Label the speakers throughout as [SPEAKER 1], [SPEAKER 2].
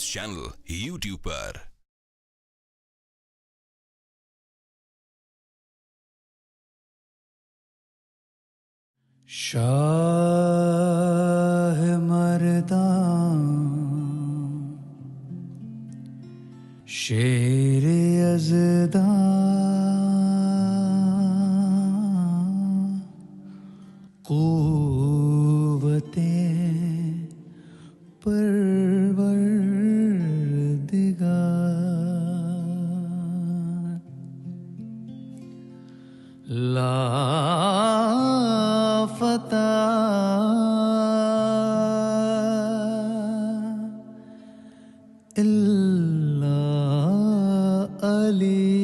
[SPEAKER 1] Guidance channel YouTube पर।
[SPEAKER 2] शाह मर्दां शेर यज़दां क़ुव्वते परवरदिगार लाफ़ता इल्ला अली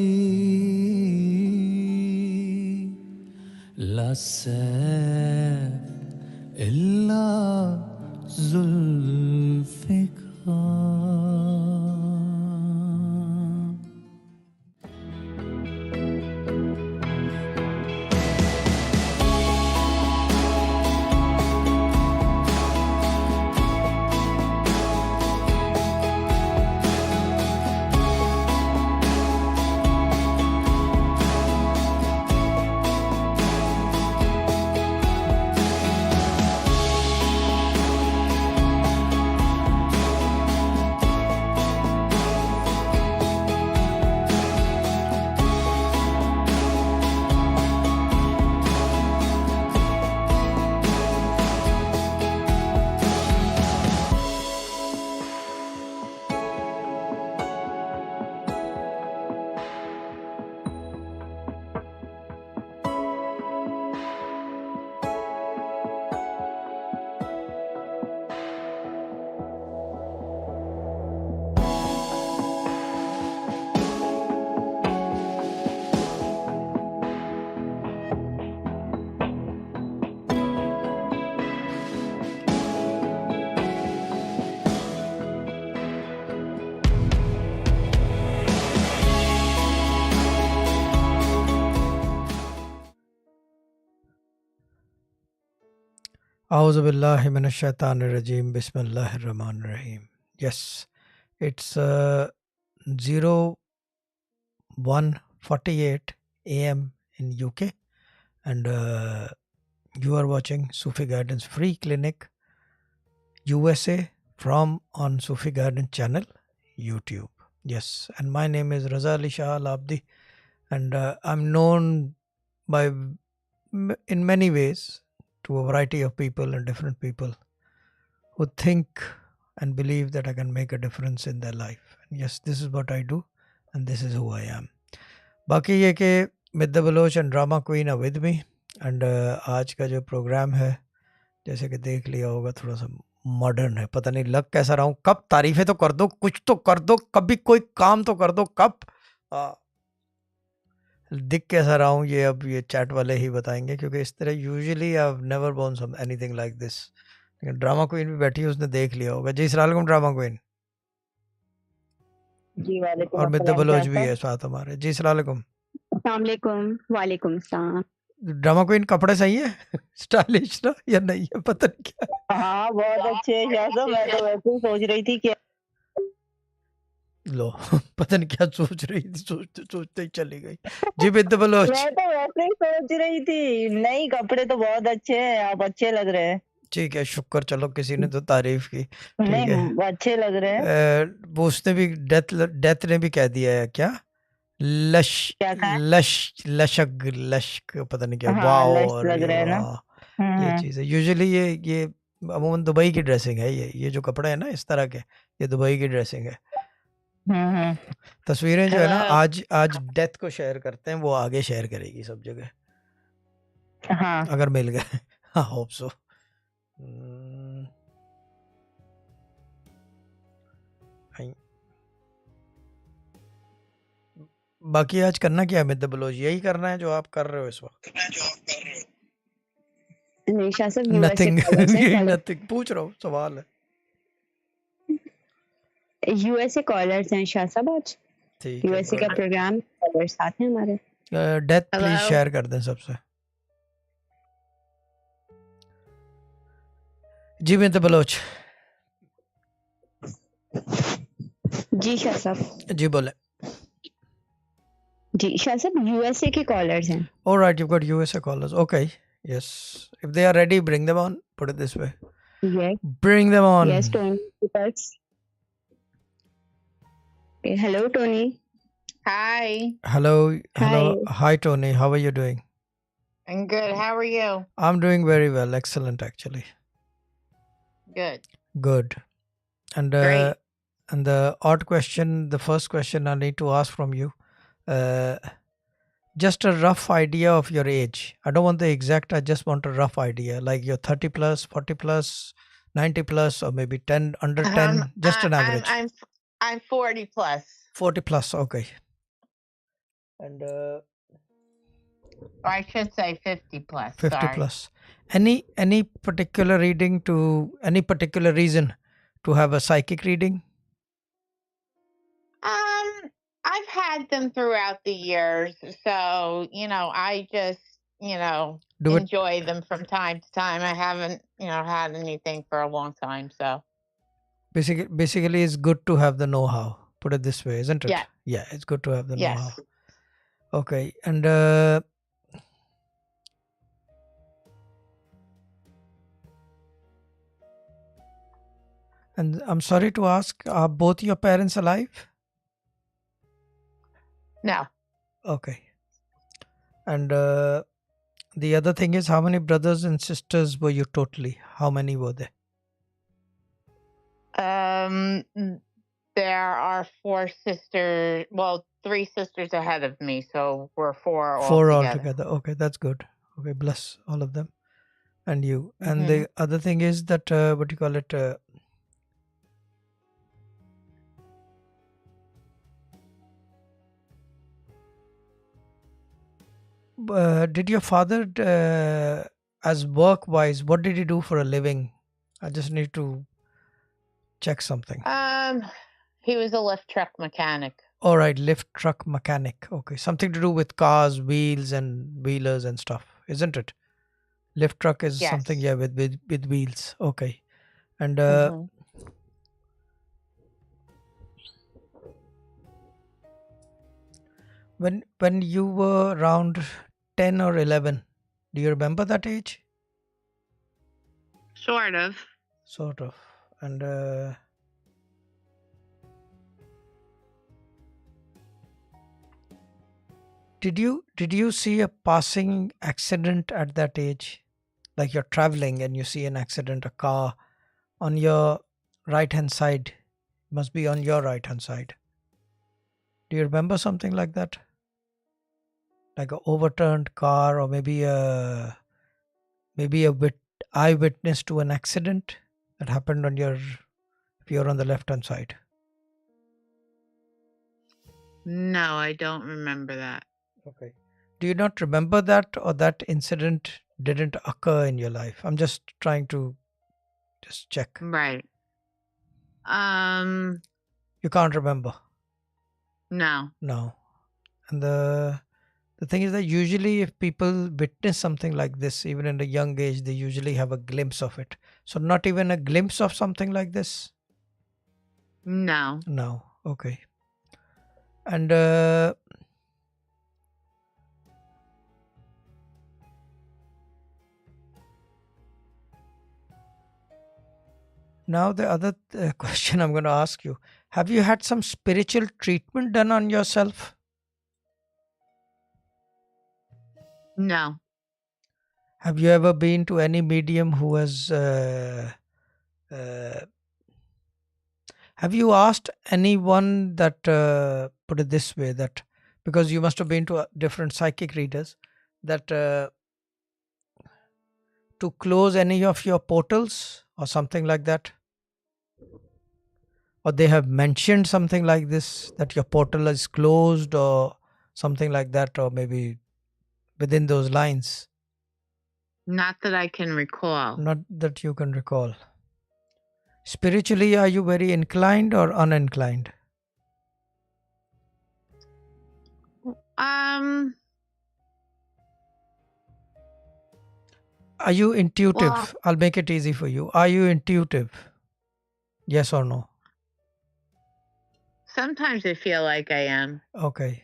[SPEAKER 2] ला सैफ इल्ला Zulfikar. A'udhu billahi minash shaitanir rajim. Bismillahir rahmanir rahim. Yes, it's 01:48 a.m. in UK, and you are watching Sufi Guidance Free Clinic USA from on Sufi Guidance channel YouTube. Yes, and my name is Raza Ali Shah Al Abdi, and I'm known by in many ways to a variety of people and different people who think and believe that I can make a difference in their life. And yes, this is what I do, and this is who I am. باقی یہ کہ مد Baloch and drama queen are with me, and آج کا جو programme ہے جیسے کہ دیکھ لیا ہوگا تھوڑا سا ماڈرن ہے. پتہ نہیں لگ کیسا رہا ہوں، کب تعریفیں تو کر دو، کچھ تو کر دو، کبھی کوئی کام تو کر دو، کب دکھ کیسا رہا ہوں یہ اب یہ چیٹ والے ہی بتائیں گے، کیونکہ اس طرح usually I never bone some any thing like this. لیکن ڈرامہ کوئین بھی بیٹھی ہے، اس نے دیکھ لیا ہوگا. جی السلام علیکم ڈرامہ کوئین.
[SPEAKER 3] جی وعلیکم
[SPEAKER 2] اور مد
[SPEAKER 3] السلام
[SPEAKER 2] بلوچ
[SPEAKER 3] کیا
[SPEAKER 2] بھی
[SPEAKER 3] سر؟
[SPEAKER 2] ہے ساتھ ہمارے. جی السلام علیکم.
[SPEAKER 3] السلام علیکم. وعلیکم السلام.
[SPEAKER 2] ڈرامہ کوئین کپڑے صحیح ہے اسٹائلش نا یا نہیں ہے پتہ نہیں کیا.
[SPEAKER 3] ہاں بہت اچھے ہیں شاہ صاحب، میں تو ویسے ہی سوچ رہی تھی کہ
[SPEAKER 2] لو پتہ نہیں کیا سوچ رہی تھی، سوچتے سوچتے ہی چلی گئی. جی مد بلوچ.
[SPEAKER 3] میں تو ویسے ہی سوچ رہی تھی. نہیں کپڑے تو بہت اچھے ہیں، آپ اچھے لگ رہے ہیں.
[SPEAKER 2] ٹھیک ہے، شکر. چلو کسی نے تو تعریف کی. ٹھیک
[SPEAKER 3] نہیں
[SPEAKER 2] ہے.
[SPEAKER 3] اچھے لگ رہے ہیں.
[SPEAKER 2] وہ اس نے بھی ڈیتھ نے بھی کہہ دیا ہے کیا لش
[SPEAKER 3] کیا کہا؟
[SPEAKER 2] لشک لشک پتہ نہیں کیا.
[SPEAKER 3] ہاں
[SPEAKER 2] واو
[SPEAKER 3] لش
[SPEAKER 2] اور
[SPEAKER 3] لگ
[SPEAKER 2] یہ
[SPEAKER 3] رہا ہے نا.
[SPEAKER 2] واہ یہ چیز ہے. یوزلی یہ عموماً دبئی کی ڈریسنگ ہے. یہ جو کپڑے ہیں نا اس طرح کے، یہ دبئی کی ڈریسنگ ہے. تصویریں جو ہے نا آج ڈیتھ کو شیئر کرتے ہیں، وہ آگے شیئر کرے گی سب جگہ
[SPEAKER 3] ہاں
[SPEAKER 2] اگر مل گئے. ہاں ہوپ سو. باقی آج کرنا کیا ہے مد بلوچ؟ یہی کرنا ہے جو آپ کر رہے ہو اس وقت؟
[SPEAKER 3] نہیں شاہ صاحب
[SPEAKER 2] نتھنگ. نتھنگ پوچھ رہا ہوں، سوال ہے.
[SPEAKER 3] یو ایس اے کالرز ہیں شاہ صاحب آج.
[SPEAKER 2] ٹھیک
[SPEAKER 3] یو
[SPEAKER 2] ہے.
[SPEAKER 3] ایس اے کا پروگرام کالرز ساتھ ہیں ہمارے.
[SPEAKER 2] ڈیتھ پلیز شیئر کر دیں سب سے. جی مد بلوچ.
[SPEAKER 4] جی شاہ صاحب
[SPEAKER 2] جی بولیں.
[SPEAKER 4] جی شاہ صاحب یو ایس اے کے کالرز ہیں.
[SPEAKER 2] All right, you've got USA callers. Okay. Yes. If they are ready, bring them on. Put it this way.
[SPEAKER 4] Yes
[SPEAKER 2] Bring them on.
[SPEAKER 4] Yes Tony. Hello Tony.
[SPEAKER 5] Hi,
[SPEAKER 2] Hello. Hello.
[SPEAKER 4] Hi.
[SPEAKER 2] Hi, Tony. How are you doing?
[SPEAKER 5] I'm good. How are you?
[SPEAKER 2] I'm doing very well. Excellent, actually.
[SPEAKER 5] Good.
[SPEAKER 2] Good. And
[SPEAKER 5] Great.
[SPEAKER 2] and the odd question, the first question I need to ask from you, just a rough idea of your age. I don't want the exact. I just want a rough idea, like you're 30 plus, 40 plus, 90 plus, or maybe 10 under 10. Just an average.
[SPEAKER 5] I'm 40 plus.
[SPEAKER 2] 40 plus. Okay. And
[SPEAKER 5] Or I should say 50 plus.
[SPEAKER 2] 50
[SPEAKER 5] Sorry.
[SPEAKER 2] plus. Any particular reading to any particular reason to have a psychic reading?
[SPEAKER 5] I've had them throughout the years, so I just
[SPEAKER 2] Do it
[SPEAKER 5] enjoy them from time to time. I haven't had anything for a long time, so
[SPEAKER 2] basically it's good to have the know-how. Put it this way, isn't it?
[SPEAKER 5] Yeah.
[SPEAKER 2] Yeah, it's good to have the
[SPEAKER 5] yes.
[SPEAKER 2] know-how. Okay. And I'm sorry to ask, are both your parents alive?
[SPEAKER 5] No.
[SPEAKER 2] Okay. And the other thing is, how many brothers and sisters were you totally? How many were there?
[SPEAKER 5] There are 4 sisters. Well, 3 sisters ahead of me, so we're 4
[SPEAKER 2] Four
[SPEAKER 5] altogether.
[SPEAKER 2] altogether. Okay, that's good. Okay, bless all of them and you. And the other thing is that what do you call it? Did your father, as work-wise, what did he do for a living? I just need to check something.
[SPEAKER 5] He was a lift truck mechanic.
[SPEAKER 2] All right, lift truck mechanic. Okay, something to do with cars, wheels, and wheelers and stuff, isn't it? Lift truck is
[SPEAKER 5] Yes.
[SPEAKER 2] something, yeah, with wheels. Okay, and when you were around 10 or 11, do you remember that age?
[SPEAKER 5] Sort of.
[SPEAKER 2] Sort of. And did you see a passing accident at that age? Like you're traveling and you see an accident, a car on your right hand side. Must be on your right hand side. Do you remember something like that? Like a overturned car, or maybe a eyewitness to an accident that happened on your, if you're on the left hand side.
[SPEAKER 5] No, I don't remember that.
[SPEAKER 2] Okay. Do you not remember that, or that incident didn't occur in your life? I'm just trying to just check.
[SPEAKER 5] Right.
[SPEAKER 2] You can't remember?
[SPEAKER 5] No.
[SPEAKER 2] No. And the thing is that usually if people witness something like this, even in a young age, they usually have a glimpse of it. So not even a glimpse of something like this?
[SPEAKER 5] No.
[SPEAKER 2] No. Okay. And now the other question I'm going to ask you, have you had some spiritual treatment done on yourself?
[SPEAKER 5] No.
[SPEAKER 2] Have you ever been to any medium who has have you asked anyone that, put it this way, that because you must have been to different psychic readers, that to close any of your portals or something like that? Or they have mentioned something like this, that your portal is closed or something like that, or maybe within those lines?
[SPEAKER 5] Not that I can recall.
[SPEAKER 2] Not that you can recall. Spiritually, are you very inclined or uninclined? Are you intuitive?
[SPEAKER 5] Well,
[SPEAKER 2] I'll make it easy for you. Are you intuitive? Yes or no?
[SPEAKER 5] sometimes I feel like I am.
[SPEAKER 2] Okay.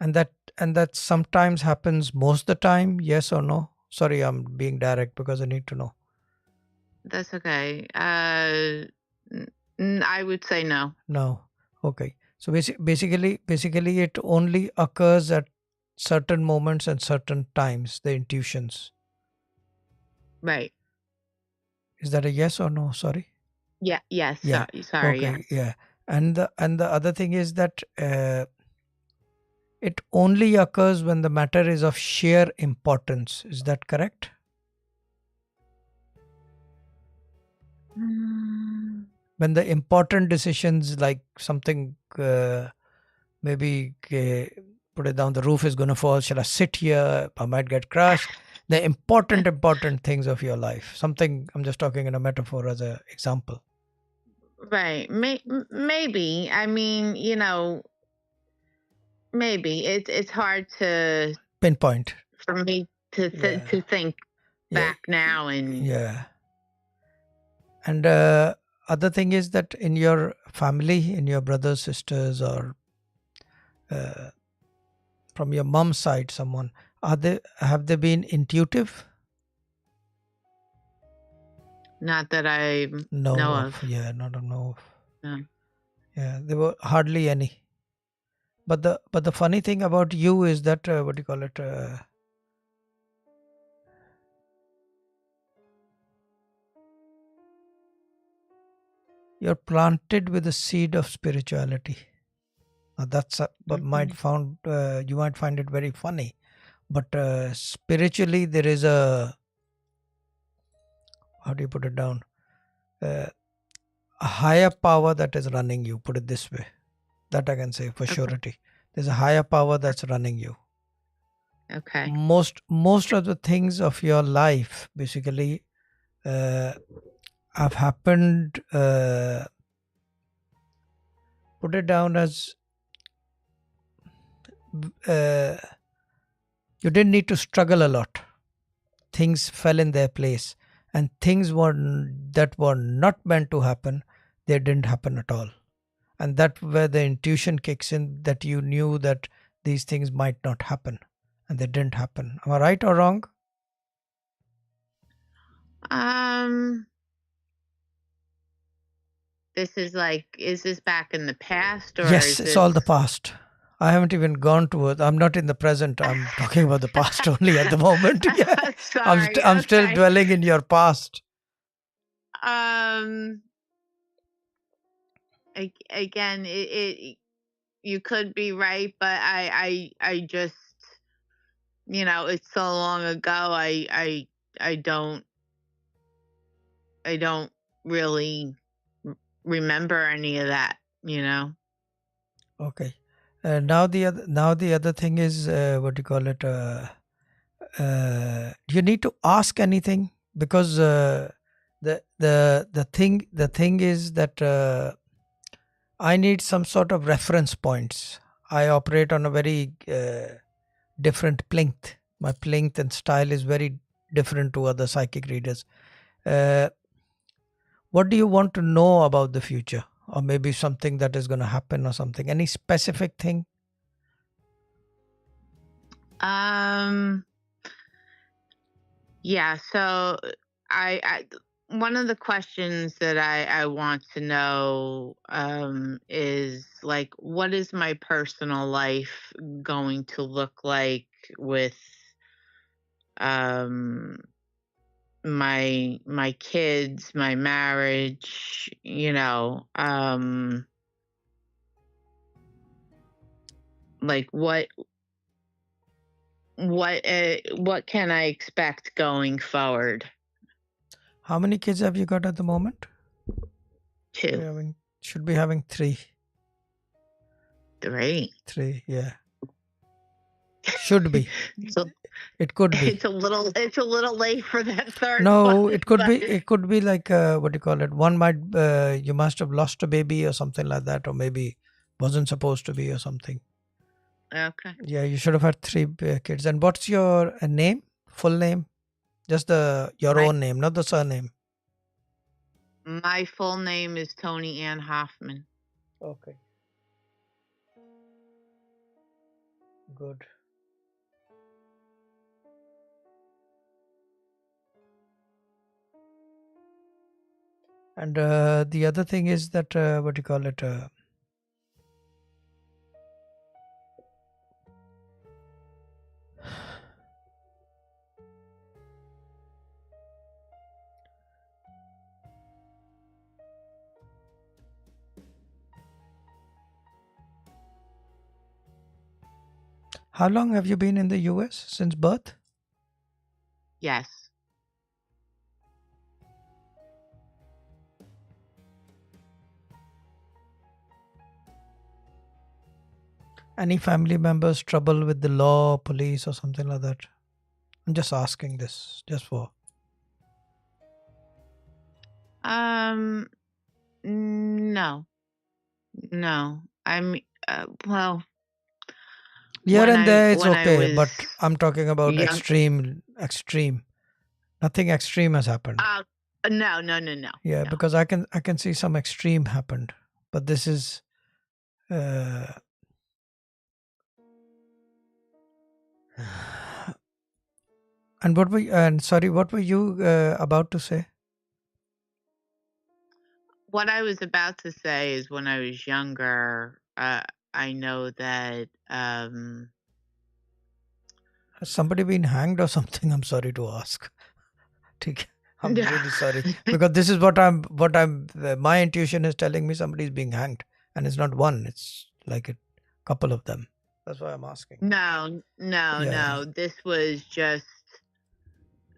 [SPEAKER 2] And that sometimes happens most the time, yes or no? Sorry, I'm being direct because I need to know.
[SPEAKER 5] That's okay. I would say no.
[SPEAKER 2] No. Okay. So basically it only occurs at certain moments and certain times, the intuitions.
[SPEAKER 5] Right.
[SPEAKER 2] Is that a yes or no? Sorry.
[SPEAKER 5] Yeah. Yes.
[SPEAKER 2] Yeah.
[SPEAKER 5] Sorry.
[SPEAKER 2] Okay.
[SPEAKER 5] Yes.
[SPEAKER 2] Yeah. And the other thing is that it only occurs when the matter is of sheer importance. Is that correct?
[SPEAKER 5] Mm,
[SPEAKER 2] When the important decisions like something maybe put it down, the roof is going to fall, shall I sit here, I might get crushed, the important things of your life, something, I'm just talking in a metaphor as an example.
[SPEAKER 5] Right. Maybe. I mean, maybe it's hard to
[SPEAKER 2] Pinpoint.
[SPEAKER 5] for me to
[SPEAKER 2] Yeah.
[SPEAKER 5] to think
[SPEAKER 2] Yeah.
[SPEAKER 5] back now and
[SPEAKER 2] Yeah. And other thing is that in your family, in your brothers, sisters, or from your mom's side, someone, have they been intuitive?
[SPEAKER 5] not that I
[SPEAKER 2] No
[SPEAKER 5] know
[SPEAKER 2] of.
[SPEAKER 5] of.
[SPEAKER 2] Yeah, not a no of.
[SPEAKER 5] No.
[SPEAKER 2] Yeah, there were hardly any. But the funny thing about you is that what do you call it? You're planted with the seed of spirituality. Now that's what you might find it very funny, but spiritually there is a, how do you put it down? A higher power that is running you. Put it this way. That I can say for
[SPEAKER 5] Okay.
[SPEAKER 2] surety. There's a higher power that's running you.
[SPEAKER 5] Okay.
[SPEAKER 2] Most of the things of your life basically have happened. Put it down as you didn't need to struggle a lot. Things fell in their place, and things that were not meant to happen, they didn't happen at all. And that's where the intuition kicks in, that you knew that these things might not happen, and they didn't happen. Am I right or wrong?
[SPEAKER 5] Is this back in the past or
[SPEAKER 2] Yes,
[SPEAKER 5] is
[SPEAKER 2] it's
[SPEAKER 5] this
[SPEAKER 2] all the past. I haven't even gone to it. I'm not in the present. I'm talking about the past only at the moment. Yeah.
[SPEAKER 5] Sorry.
[SPEAKER 2] I'm still
[SPEAKER 5] okay.
[SPEAKER 2] dwelling in your past.
[SPEAKER 5] Again, you could be right, but I just it's so long ago. I don't really remember any of that.
[SPEAKER 2] Okay. Now the other thing is what do you call it? Do you need to ask anything? Because the thing is that I need some sort of reference points. I operate on a very different plinth. My plinth and style is very different to other psychic readers. What do you want to know about the future? Or maybe something that is going to happen or something? Any specific thing?
[SPEAKER 5] Yeah, so I one of the questions that I want to know is like, what is my personal life going to look like with my kids, my marriage, like what can I expect going forward?
[SPEAKER 2] How many kids have you got at the moment?
[SPEAKER 5] 2,
[SPEAKER 2] Should be having 3.
[SPEAKER 5] 3.
[SPEAKER 2] 3, yeah. Should be.
[SPEAKER 5] So
[SPEAKER 2] It could be.
[SPEAKER 5] it's a little late for that third
[SPEAKER 2] No,
[SPEAKER 5] one.
[SPEAKER 2] it could be like what do you call it? One might you must have lost a baby or something like that, or maybe wasn't supposed to be or something.
[SPEAKER 5] Okay.
[SPEAKER 2] Yeah, you should have had 3 kids. And what's your name? Full name? Just your own name, not the surname.
[SPEAKER 5] My full name is Toni Ann Hoffman.
[SPEAKER 2] Okay. Good. And the other thing is that what do you call it? How long have you been in the US? Since birth?
[SPEAKER 5] Yes.
[SPEAKER 2] Any family members trouble with the law, police, or something like that? I'm just asking this, just for.
[SPEAKER 5] No. I'm well,
[SPEAKER 2] Here
[SPEAKER 5] when
[SPEAKER 2] and there, it's
[SPEAKER 5] when I
[SPEAKER 2] okay, but
[SPEAKER 5] was
[SPEAKER 2] I'm talking about
[SPEAKER 5] young.
[SPEAKER 2] extreme. Nothing extreme has happened.
[SPEAKER 5] No.
[SPEAKER 2] Yeah,
[SPEAKER 5] No.
[SPEAKER 2] because I can see some extreme happened, but this is. And what were you about to say?
[SPEAKER 5] What I was about to say is when I was younger, I know that
[SPEAKER 2] Has somebody been hanged or something? I'm sorry to ask. ठीक है, I'm really sorry because this is what I'm. My intuition is telling me somebody's being hanged, and it's not one. It's like a couple of them. That's why I'm asking.
[SPEAKER 5] No.
[SPEAKER 2] Yeah.
[SPEAKER 5] This was just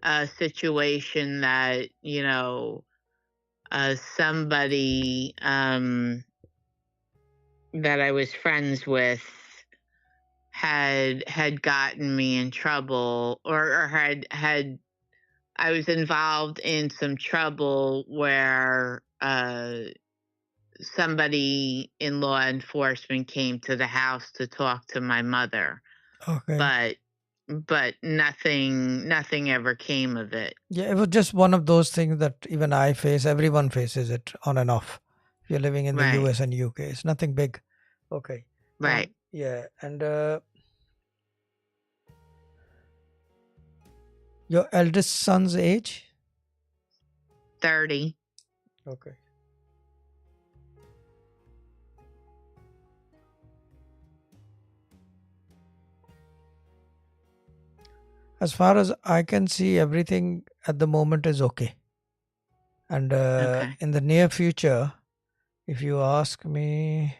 [SPEAKER 5] a situation that, somebody that I was friends with had gotten me in trouble, or had I was involved in some trouble where somebody in law enforcement came to the house to talk to my mother,
[SPEAKER 2] Okay.
[SPEAKER 5] but nothing ever came of it.
[SPEAKER 2] Yeah, it was just one of those things that even I face. Everyone faces it on and off. If you're living in the
[SPEAKER 5] Right.
[SPEAKER 2] US and UK, it's nothing big. Okay.
[SPEAKER 5] Right.
[SPEAKER 2] Yeah, and your eldest son's age?
[SPEAKER 5] 30.
[SPEAKER 2] Okay. As far as I can see, everything at the moment is okay. And
[SPEAKER 5] Okay.
[SPEAKER 2] in the near future, if you ask me,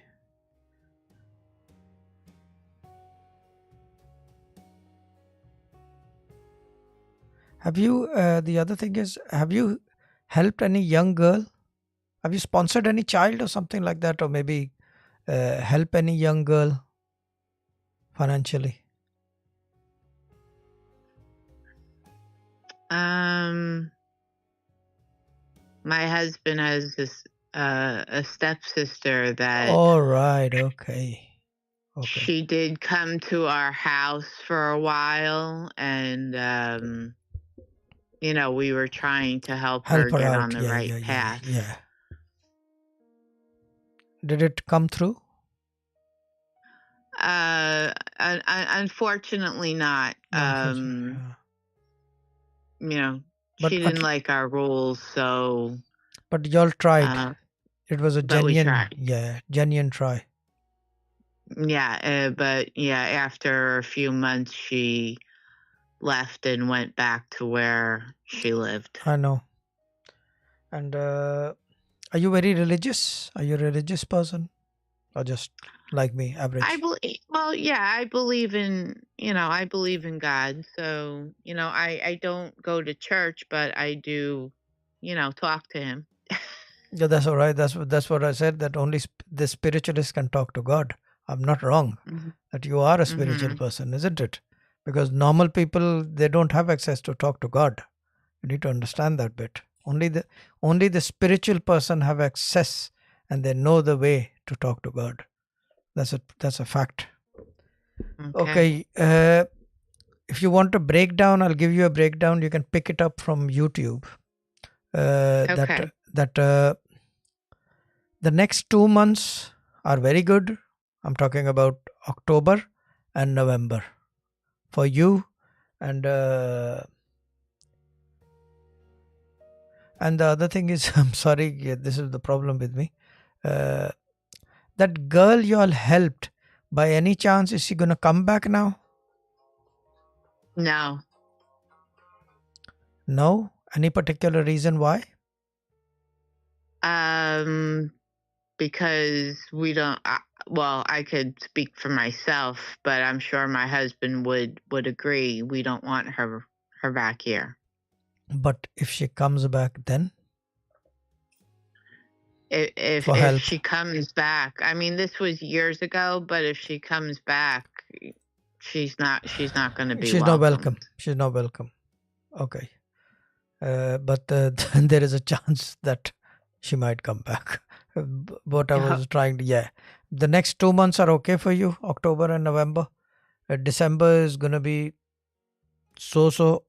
[SPEAKER 2] have you, the other thing is, have you helped any young girl? Have you sponsored any child or something like that? Or maybe help any young girl financially?
[SPEAKER 5] My husband has this a stepsister that
[SPEAKER 2] All right. Okay. Okay.
[SPEAKER 5] she did come to our house for a while, and we were trying to help her
[SPEAKER 2] Help her
[SPEAKER 5] get
[SPEAKER 2] out.
[SPEAKER 5] on the
[SPEAKER 2] Yeah,
[SPEAKER 5] right
[SPEAKER 2] yeah, yeah,
[SPEAKER 5] path.
[SPEAKER 2] yeah. Did it come through?
[SPEAKER 5] Unfortunately not.
[SPEAKER 2] Unfortunately, yeah. But
[SPEAKER 5] She didn't like our rules, so
[SPEAKER 2] but y'all tried.
[SPEAKER 5] uh,
[SPEAKER 2] It was a
[SPEAKER 5] but we tried.
[SPEAKER 2] genuine try.
[SPEAKER 5] Yeah, but yeah, after a few months, she left and went back to where she lived.
[SPEAKER 2] I know. And are you very religious? Are you a religious person, or just like me, average?
[SPEAKER 5] I believe in God. So, I don't go to church, but I do, talk to him.
[SPEAKER 2] Yeah, that's all right. That's what I said. That only the spiritualist can talk to God. I'm not wrong.
[SPEAKER 5] Mhm.
[SPEAKER 2] That you are a spiritual
[SPEAKER 5] Mhm.
[SPEAKER 2] person, isn't it? Because normal people, they don't have access to talk to God. You need to understand that bit. Only the spiritual person have access, and they know the way to talk to God. That's a fact.
[SPEAKER 5] Okay.
[SPEAKER 2] Okay. If you want a breakdown, I'll give you a breakdown. You can pick it up from YouTube.
[SPEAKER 5] Okay.
[SPEAKER 2] That the next 2 months are very good. I'm talking about October and November for you. And the other thing is, I'm sorry, this is the problem with me. That girl you all helped, by any chance, is she gonna come back now?
[SPEAKER 5] No.
[SPEAKER 2] No? Any particular reason why?
[SPEAKER 5] Because we don't. Well, I could speak for myself, but I'm sure my husband would agree. We don't want her back here.
[SPEAKER 2] But if she comes back, then
[SPEAKER 5] If
[SPEAKER 2] for help.
[SPEAKER 5] she comes back, I mean, this was years ago, but if she comes back, she's not going to be.
[SPEAKER 2] She's not welcome. She's not welcome. Okay. But there is a chance that she might come back. What I was trying to, yeah. The next 2 months are okay for you, October and November. December is going to be so.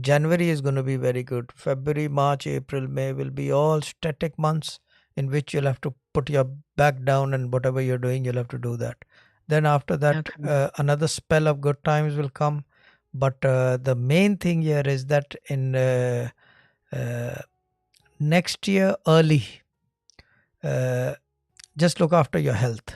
[SPEAKER 2] January is going to be very good. February, March, April, May will be all static months in which you'll have to put your back down, and whatever you're doing, you'll have to do that. Then after that, another spell of good times will come. But the main thing here is that in next year early, just look after your health.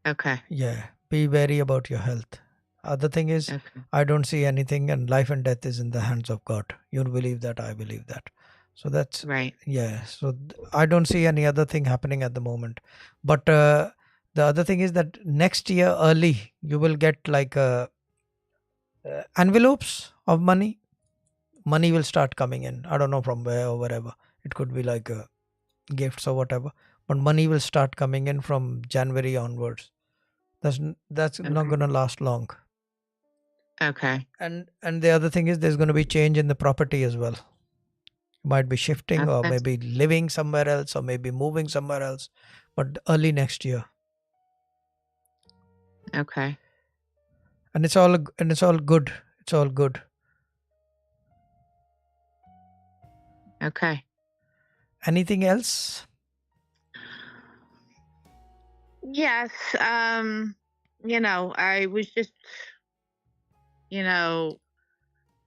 [SPEAKER 5] Okay.
[SPEAKER 2] Yeah, be wary about your health. Other thing is, I don't see anything, and life and death is in the hands of God. You believe that, I believe that. So that's
[SPEAKER 5] right.
[SPEAKER 2] Yeah. So I don't see any other thing happening at the moment. But the other thing is that next year early, you will get like envelopes of money. Money will start coming in. I don't know from where or wherever. It could be like gifts or whatever. But money will start coming in from January onwards. That's not going to last long.
[SPEAKER 5] Okay.
[SPEAKER 2] And the other thing is, there's going to be change in the property as well. You might be shifting, or maybe living somewhere else, or maybe moving somewhere else, but early next year.
[SPEAKER 5] Okay.
[SPEAKER 2] And it's all good. It's all good.
[SPEAKER 5] Okay.
[SPEAKER 2] Anything else?
[SPEAKER 5] Yes. I was just,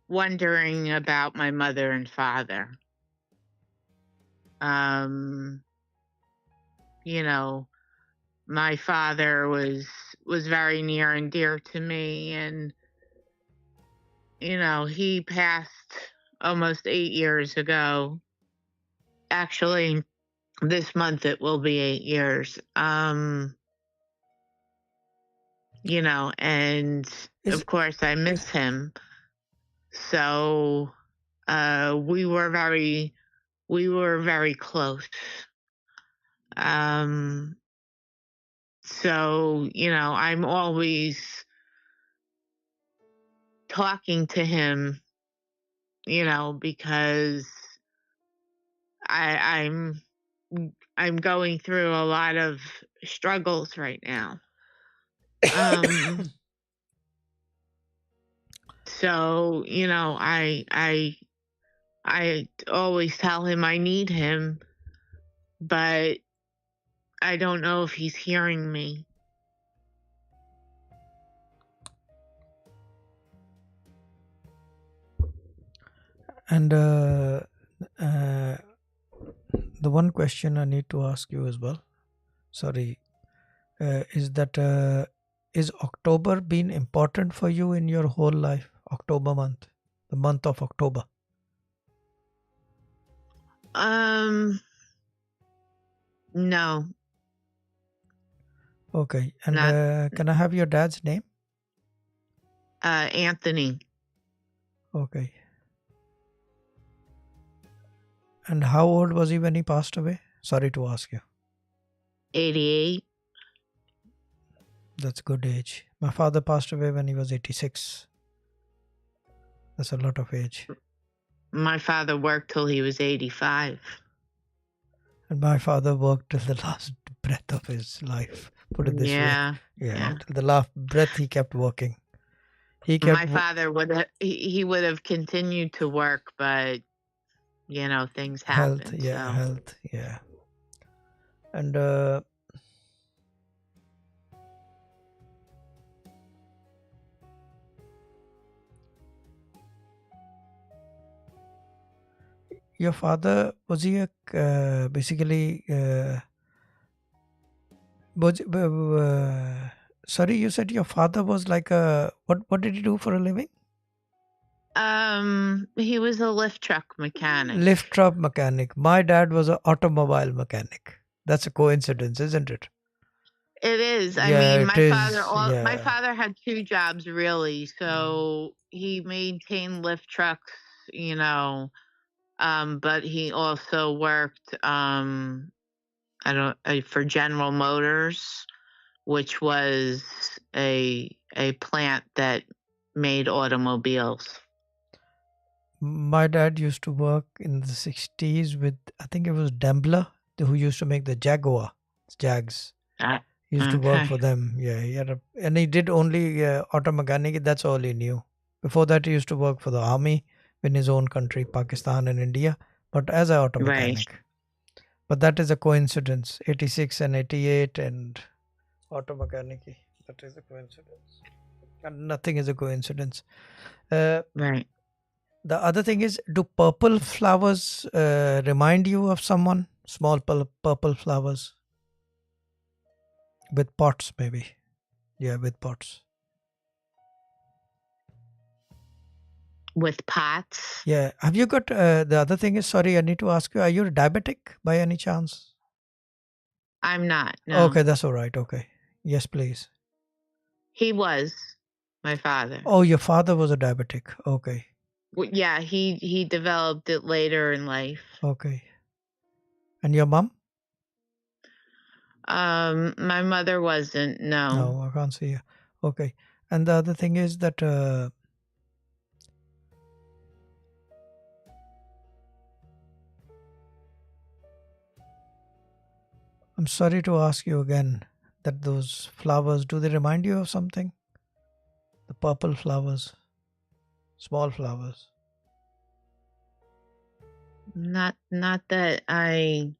[SPEAKER 5] wondering about my mother and father. My father was very near and dear to me, and he passed almost 8 years ago. Actually, this month it will be 8 years. And of course I miss him. So we were very close. So I'm always talking to him, because I'm going through a lot of struggles right now. So I always tell him I need him, but I don't know if he's hearing me.
[SPEAKER 2] And the one question I need to ask you as well, sorry, is that is October been important for you in your whole life? October month, the month of October.
[SPEAKER 5] No.
[SPEAKER 2] Okay. And can I have your dad's name?
[SPEAKER 5] Anthony.
[SPEAKER 2] Okay. And how old was he when he passed away? Sorry to ask you.
[SPEAKER 5] 88.
[SPEAKER 2] That's a good age. My father passed away when he was 86. That's a lot of age.
[SPEAKER 5] My father worked till he was 85.
[SPEAKER 2] And my father worked till the last breath of his life. Put it this way.
[SPEAKER 5] Yeah.
[SPEAKER 2] Till the last breath he kept working.
[SPEAKER 5] My father would have continued to work, but things happen.
[SPEAKER 2] Health. And Your father, was he basically, sorry, you said your father was like what did he do for a living?
[SPEAKER 5] He was a lift truck mechanic.
[SPEAKER 2] Lift truck mechanic. My dad was an automobile mechanic. That's a coincidence, isn't it?
[SPEAKER 5] It is. I
[SPEAKER 2] Yeah,
[SPEAKER 5] mean,
[SPEAKER 2] it
[SPEAKER 5] my
[SPEAKER 2] is.
[SPEAKER 5] father had 2 jobs really. So he maintained lift trucks, you know, but he also worked for General Motors, which was a plant that made automobiles.
[SPEAKER 2] My dad used to work in the 60s with, I think it was Daimler, who used to make the Jags.
[SPEAKER 5] Ah,
[SPEAKER 2] He used to work
[SPEAKER 5] okay.
[SPEAKER 2] for them. Yeah, and he did only auto mechanic. That's all he knew. Before that, he used to work for the army in his own country, Pakistan and India, but as an auto
[SPEAKER 5] Right.
[SPEAKER 2] mechanic. But that is a coincidence. 86 and 88 and auto mechanic. That is a coincidence. And nothing is a coincidence.
[SPEAKER 5] Right.
[SPEAKER 2] The other thing is, do purple flowers remind you of someone? Small purple flowers with pots, maybe. Yeah, with pots.
[SPEAKER 5] With pots.
[SPEAKER 2] Yeah. Have you got the other thing is, sorry, I need to ask you, are you diabetic by any chance?
[SPEAKER 5] I'm not. No.
[SPEAKER 2] Okay, that's all right. Okay. Yes, please.
[SPEAKER 5] He was my father.
[SPEAKER 2] Oh, your father was a diabetic. Okay.
[SPEAKER 5] Yeah, he developed it later in life.
[SPEAKER 2] Okay. And your mom?
[SPEAKER 5] My mother wasn't. No.
[SPEAKER 2] No, I can't see you. Okay. And the other thing is that I'm sorry to ask you again that those flowers, do they remind you of something? The purple flowers, small flowers.
[SPEAKER 5] Not that I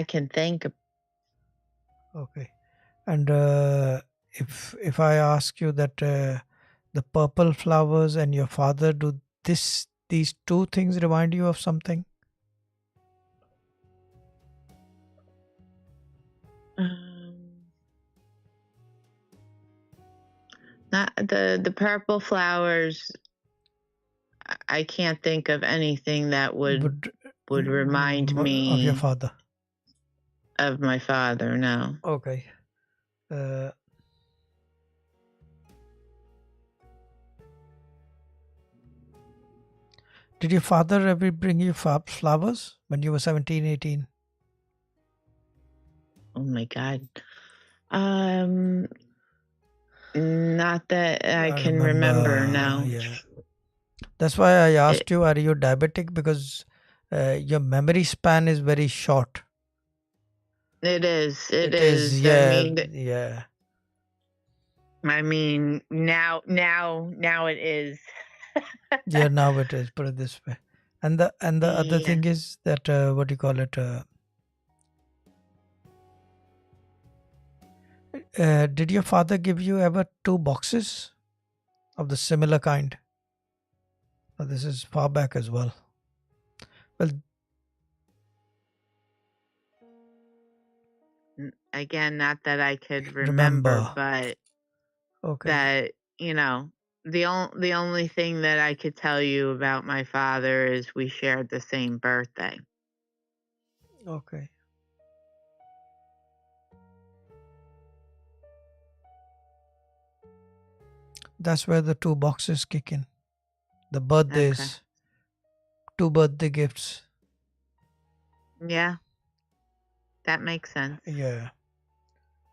[SPEAKER 5] can think of.
[SPEAKER 2] Okay. And if I ask you that the purple flowers and your father, do these two things remind you of something?
[SPEAKER 5] Not the purple flowers. I can't think of anything that would remind me
[SPEAKER 2] of your father.
[SPEAKER 5] Of my father. No.
[SPEAKER 2] Okay. Did your father ever bring you flowers when you were 17, 18?
[SPEAKER 5] Oh my God. Not that I can remember. No.
[SPEAKER 2] Yeah. That's why I asked you, are you diabetic? Because your memory span is very short.
[SPEAKER 5] It is. It
[SPEAKER 2] is.
[SPEAKER 5] is.
[SPEAKER 2] Yeah. Yeah.
[SPEAKER 5] I mean, now it is.
[SPEAKER 2] Yeah, now it is. Put it this way. And the other
[SPEAKER 5] Yeah.
[SPEAKER 2] thing is that what do you call it? Did your father give you ever 2 boxes of the similar kind? Oh, this is far back as well. Well,
[SPEAKER 5] Again, not that I could remember. But
[SPEAKER 2] okay.
[SPEAKER 5] that, you know, the only thing that I could tell you about my father is we shared the same birthday.
[SPEAKER 2] Okay. That's where the 2 boxes kick in. The birthdays.
[SPEAKER 5] Okay.
[SPEAKER 2] 2 birthday gifts.
[SPEAKER 5] Yeah. That makes sense.
[SPEAKER 2] Yeah.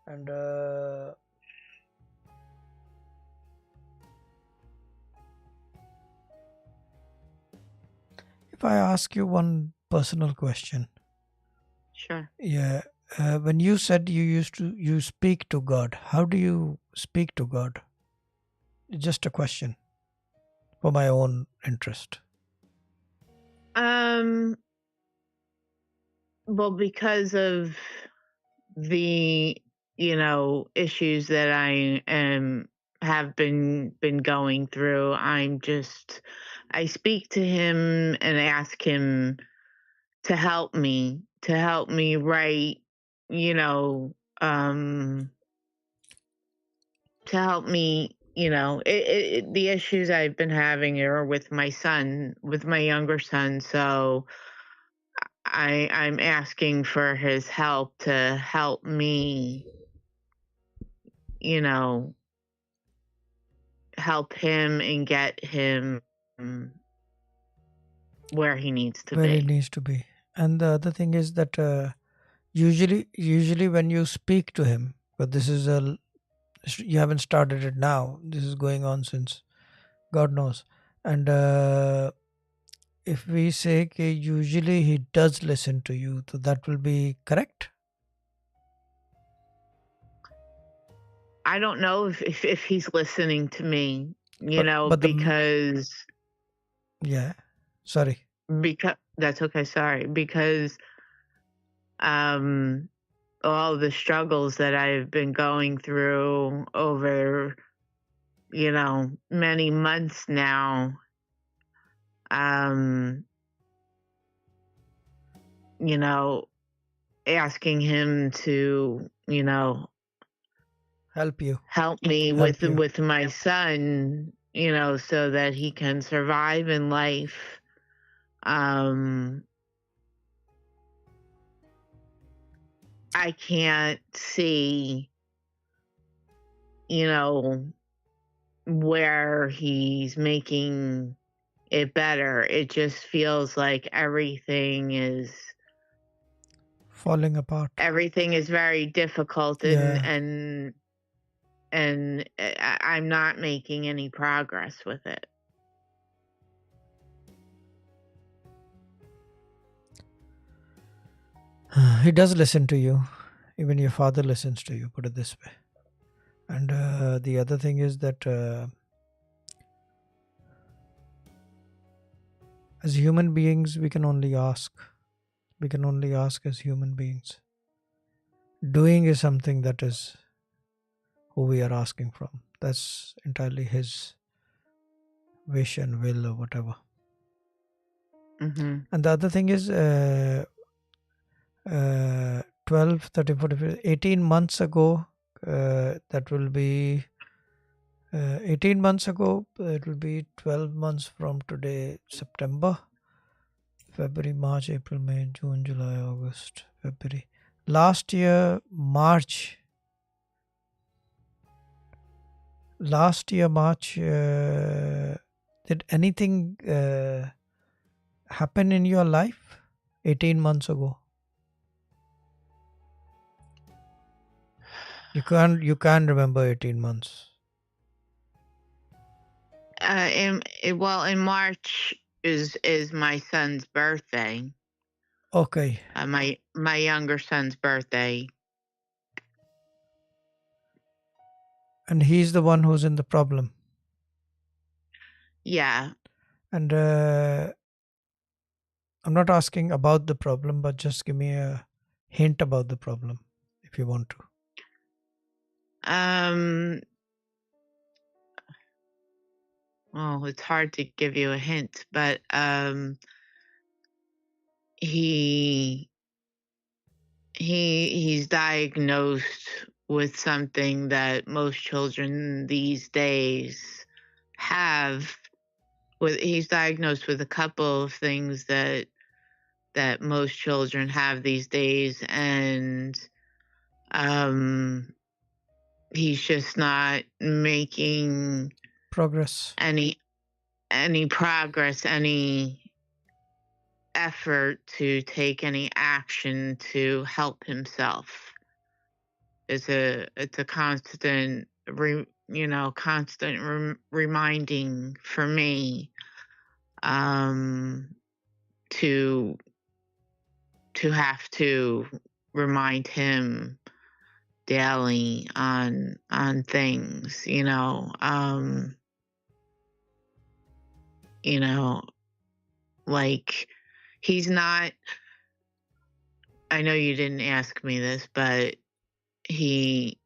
[SPEAKER 2] And if I ask you one personal question.
[SPEAKER 5] Sure.
[SPEAKER 2] Yeah. When you said you speak to God, how do you speak to God? Just a question for my own interest.
[SPEAKER 5] Well, because of the, issues that I am have been going through. I speak to him and ask him to help me write, you know, to help me, the issues I've been having are with my son, with my younger son. So I'm asking for his help to help me, you know, help him and get him where he needs to
[SPEAKER 2] where it
[SPEAKER 5] be.
[SPEAKER 2] needs to be. And the other thing is that usually when you speak to him, but this is you haven't started it now. This is going on since God knows. And if we say that usually he does listen to you, so that will be correct.
[SPEAKER 5] I don't know if he's listening to me,
[SPEAKER 2] But
[SPEAKER 5] because
[SPEAKER 2] yeah, sorry.
[SPEAKER 5] that's okay, sorry, because all the struggles that I've been going through over, many months now, you know, asking him to,
[SPEAKER 2] Help you.
[SPEAKER 5] help me
[SPEAKER 2] Help you.
[SPEAKER 5] with my son, so that he can survive in life. I can't see, where he's making it better. It just feels like everything is
[SPEAKER 2] Falling apart.
[SPEAKER 5] very difficult,
[SPEAKER 2] Yeah.
[SPEAKER 5] and I'm not making any progress with it.
[SPEAKER 2] He does listen to you. Even your father listens to you, put it this way. And the other thing is that as human beings, we can only ask. We can only ask as human beings. Doing is something that is who we are asking from. That's entirely his wish and will or whatever.
[SPEAKER 5] Mm-hmm.
[SPEAKER 2] And the other thing is 12, 13, 14, 18 months ago, that will be 18 months ago, it will be 12 months from today, September, February, March, April, May, June, July, August, February. Last year, March, did anything happen in your life 18 months ago? You can't remember 18 months.
[SPEAKER 5] In March is my son's birthday.
[SPEAKER 2] Okay.
[SPEAKER 5] My younger son's birthday.
[SPEAKER 2] And he's the one who's in the problem.
[SPEAKER 5] Yeah.
[SPEAKER 2] And I'm not asking about the problem, but just give me a hint about the problem if you want to.
[SPEAKER 5] Well, it's hard to give you a hint, but he's diagnosed with something that most children these days have. He's diagnosed with a couple of things that most children have these days, and he's just not making
[SPEAKER 2] Progress.
[SPEAKER 5] any progress, any effort to take any action to help himself. It's a constant reminding for me to have to remind him daily on things, like he's not, I know you didn't ask me this, but he's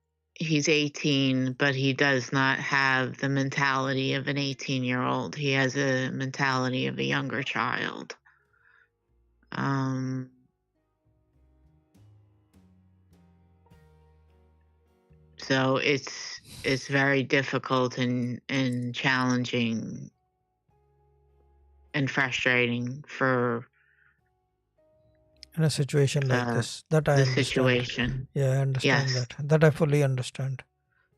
[SPEAKER 5] he's 18, but he does not have the mentality of an 18-year-old. He has a mentality of a younger child. So it's very difficult and challenging and frustrating for
[SPEAKER 2] In a situation like this, that I
[SPEAKER 5] the
[SPEAKER 2] understand.
[SPEAKER 5] situation.
[SPEAKER 2] Yeah, I understand
[SPEAKER 5] Yes.
[SPEAKER 2] that I fully understand.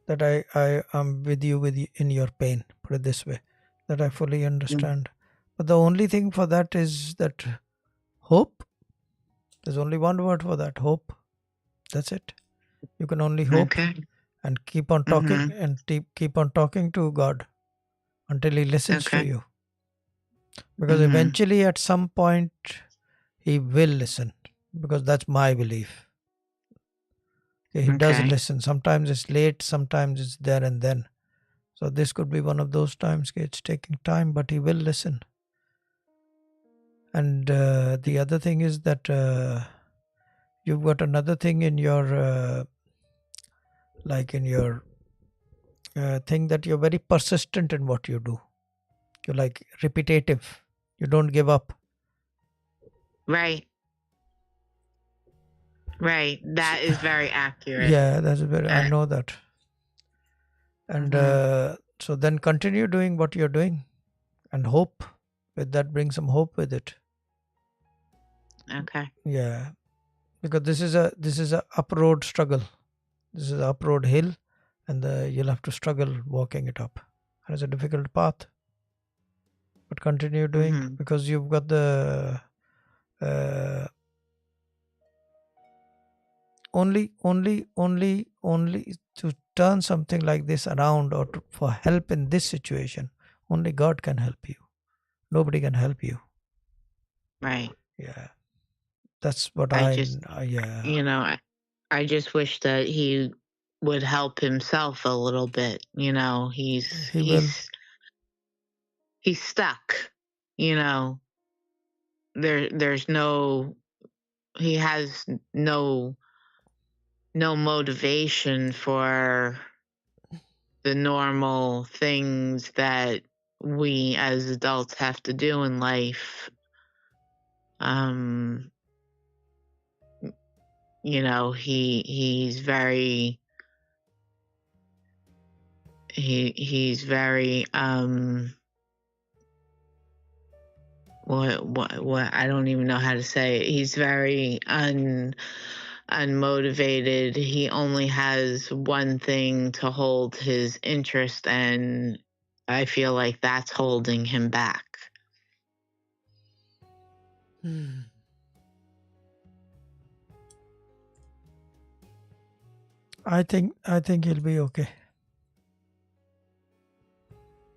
[SPEAKER 2] That I am with you in your pain. Put it this way, that I fully understand. But the only thing for that is that hope. There's only one word for that: hope. That's it. You can only hope
[SPEAKER 5] Okay.
[SPEAKER 2] and keep on talking and keep on talking to God until He listens to
[SPEAKER 5] Okay.
[SPEAKER 2] you. Because eventually, at some point, He will listen. Because that's my belief. He does
[SPEAKER 5] Okay.
[SPEAKER 2] listen. Sometimes it's late, sometimes it's there and then. So this could be one of those times. It's taking time, but He will listen. And the other thing is that you've got another thing in your thing, that you're very persistent in what you do. You're like repetitive. You don't give up.
[SPEAKER 5] Right. Right. That is very accurate.
[SPEAKER 2] Yeah, that's very. I know that. And so then continue doing what you're doing, and hope. With that, bring some hope with it.
[SPEAKER 5] Okay.
[SPEAKER 2] Yeah, because this is a up road struggle. This is an up road hill, and you'll have to struggle walking it up. And it's a difficult path, but continue doing, because you've got the only to turn something like this around, or for help in this situation. Only God can help you. Nobody can help you.
[SPEAKER 5] Right.
[SPEAKER 2] Yeah, that's what
[SPEAKER 5] I just,
[SPEAKER 2] yeah.
[SPEAKER 5] you know, I just wish that he would help himself a little bit. You know,
[SPEAKER 2] He will.
[SPEAKER 5] he's stuck. You know, there's no, he has no motivation for the normal things that we as adults have to do in life. You know, he's very what I don't even know how to say it. He's very unmotivated. He only has one thing to hold his interest, and I feel like that's holding him back.
[SPEAKER 2] I think he'll be okay.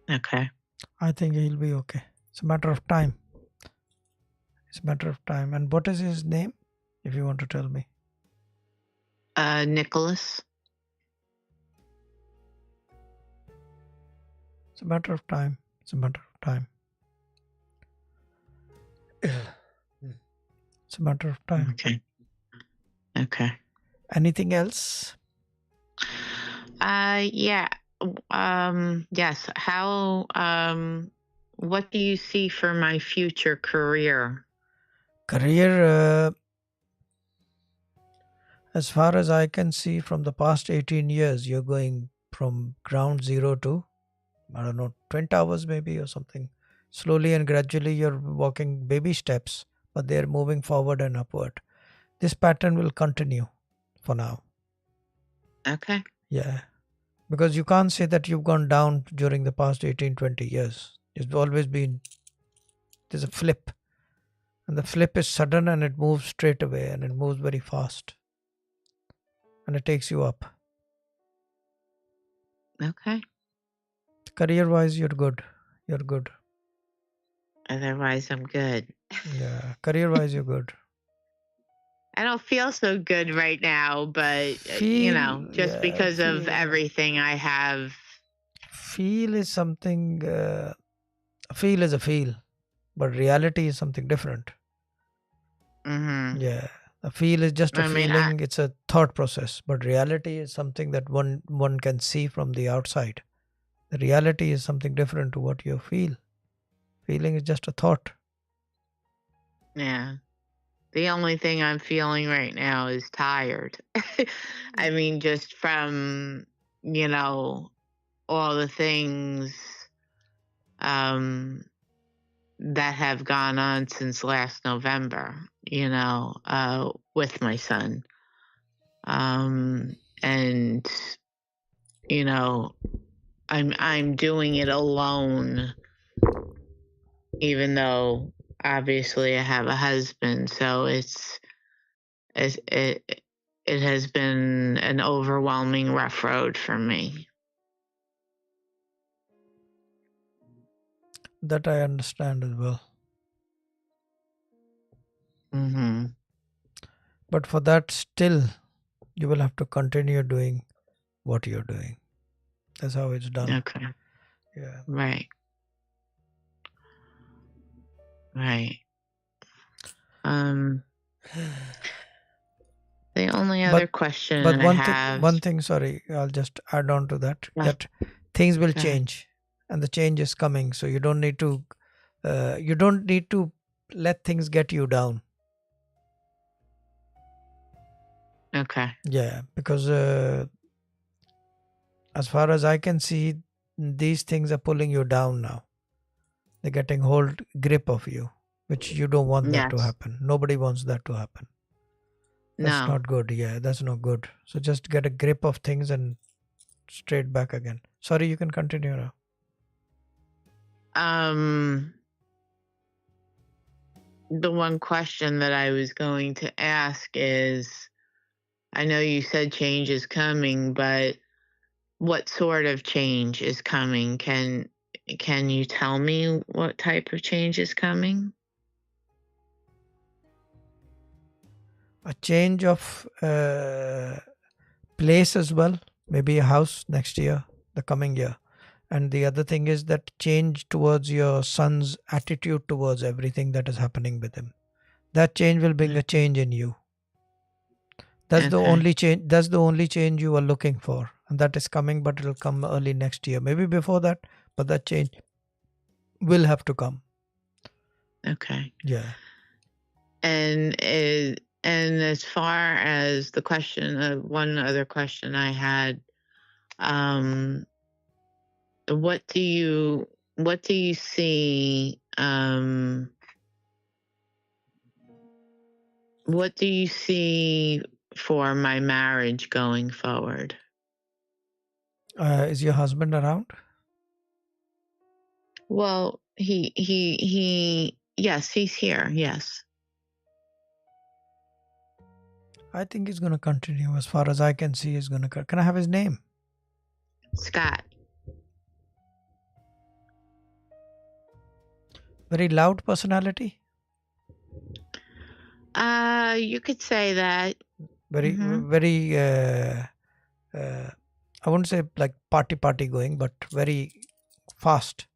[SPEAKER 5] Okay.
[SPEAKER 2] I think he'll be okay. It's a matter of time. It's a matter of time. And what is his name, if you want to tell me?
[SPEAKER 5] Nicholas.
[SPEAKER 2] It's a matter of time. It's a matter of time. It's a matter of time.
[SPEAKER 5] Okay. Okay.
[SPEAKER 2] Anything else?
[SPEAKER 5] Yeah. Yes. How, what do you see for my future career?
[SPEAKER 2] Career, as far as I can see from the past 18 years, you're going from ground zero to, I don't know, 20 hours maybe or something. Slowly and gradually, you're walking baby steps, but they're moving forward and upward. This pattern will continue for now.
[SPEAKER 5] Okay.
[SPEAKER 2] Yeah. Because you can't say that you've gone down during the past 18, 20 years. It's always been, there's a flip. And the flip is sudden, and it moves straight away, and it moves very fast. And it takes you up.
[SPEAKER 5] Okay.
[SPEAKER 2] Career wise, you're good. You're good.
[SPEAKER 5] Otherwise, I'm good.
[SPEAKER 2] Yeah. Career wise, you're good.
[SPEAKER 5] I don't feel so good right now, but just because of everything I have.
[SPEAKER 2] Feel is something, feel is a feel, but reality is something different. Yeah, A feel is just a
[SPEAKER 5] I mean,
[SPEAKER 2] feeling, it's a thought process, but reality is something that one can see from the outside. The reality is something different to what you feel. Feeling is just a thought.
[SPEAKER 5] yeah. The only thing I'm feeling right now is tired. I mean, just from, you know, all the things um, that have gone on since last November, with my son. And, you know, I'm doing it alone, even though obviously I have a husband. So it has been an overwhelming rough road for me.
[SPEAKER 2] That I understand as well.
[SPEAKER 5] Mm-hmm.
[SPEAKER 2] But for that, still, you will have to continue doing what you're doing. That's how it's done.
[SPEAKER 5] Okay.
[SPEAKER 2] Yeah.
[SPEAKER 5] Right. Right. The only other question
[SPEAKER 2] But
[SPEAKER 5] I have.
[SPEAKER 2] one thing, sorry, I'll just add on to that.
[SPEAKER 5] Yeah.
[SPEAKER 2] That things will
[SPEAKER 5] Go ahead.
[SPEAKER 2] change, and the change is coming. So you don't need to let things get you down.
[SPEAKER 5] Okay.
[SPEAKER 2] Yeah, because as far as I can see, these things are pulling you down now. They're getting hold grip of you, which you don't want that to
[SPEAKER 5] Yes.
[SPEAKER 2] happen. Nobody wants that to happen. That's
[SPEAKER 5] No.
[SPEAKER 2] not good. Yeah, that's not good. So just get a grip of things and straight back again. Sorry, you can continue now.
[SPEAKER 5] The one question that I was going to ask is, I know you said change is coming, but what sort of change is coming? Can you tell me what type of change is coming?
[SPEAKER 2] A change of place as well, maybe a house next year, the coming year. And the other thing is that change towards your son's attitude towards everything that is happening with him. That change will bring a change in you. That's the
[SPEAKER 5] Okay.
[SPEAKER 2] only change. That's the only change you are looking for, and that is coming, but it'll come early next year, maybe before that. But that change will have to come.
[SPEAKER 5] Okay.
[SPEAKER 2] Yeah.
[SPEAKER 5] And as far as the question, one other question I had, what do you see? What do you see for my marriage going forward?
[SPEAKER 2] Is your husband around?
[SPEAKER 5] Well, yes, he's here. Yes.
[SPEAKER 2] I think he's going to continue. As far as I can see, he's going to. Can I have his name?
[SPEAKER 5] Scott.
[SPEAKER 2] Very loud personality.
[SPEAKER 5] You could say that.
[SPEAKER 2] Very, very. I wouldn't say like party going, but very fast.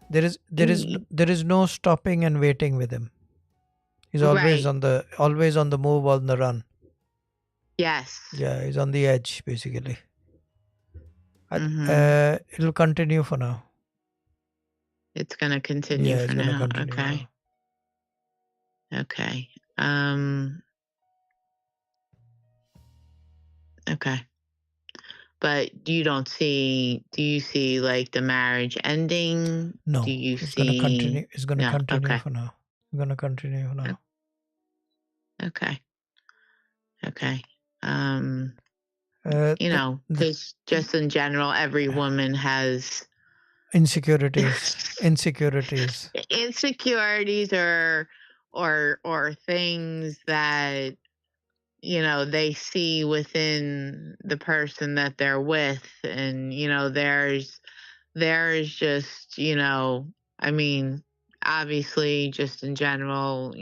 [SPEAKER 2] There is no stopping and waiting with him. He's always
[SPEAKER 5] Right.
[SPEAKER 2] on the move, on the run.
[SPEAKER 5] Yes.
[SPEAKER 2] Yeah, he's on the edge basically. It'll continue for now.
[SPEAKER 5] It's going to continue
[SPEAKER 2] Yeah,
[SPEAKER 5] for
[SPEAKER 2] it's going to
[SPEAKER 5] now.
[SPEAKER 2] continue.
[SPEAKER 5] Okay.
[SPEAKER 2] Now.
[SPEAKER 5] Okay. Okay. But do you see like the marriage ending?
[SPEAKER 2] No,
[SPEAKER 5] Do you
[SPEAKER 2] it's
[SPEAKER 5] see?
[SPEAKER 2] going to continue. It's going to
[SPEAKER 5] No,
[SPEAKER 2] continue
[SPEAKER 5] okay.
[SPEAKER 2] for now. It's going to continue for now.
[SPEAKER 5] Okay. Okay. Because just in general, every woman has
[SPEAKER 2] insecurities
[SPEAKER 5] or things that they see within the person that they're with, and there's just I mean, obviously, just in general,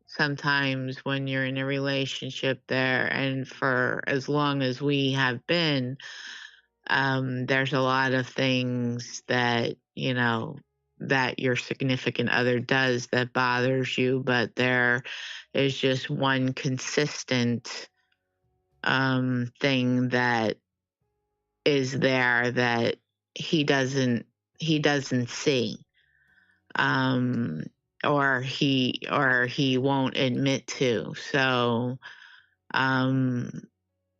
[SPEAKER 5] sometimes when you're in a relationship there, and for as long as we have been, there's a lot of things that that your significant other does that bothers you, but there is just one consistent thing that is there that he doesn't see, um or he won't admit to. So um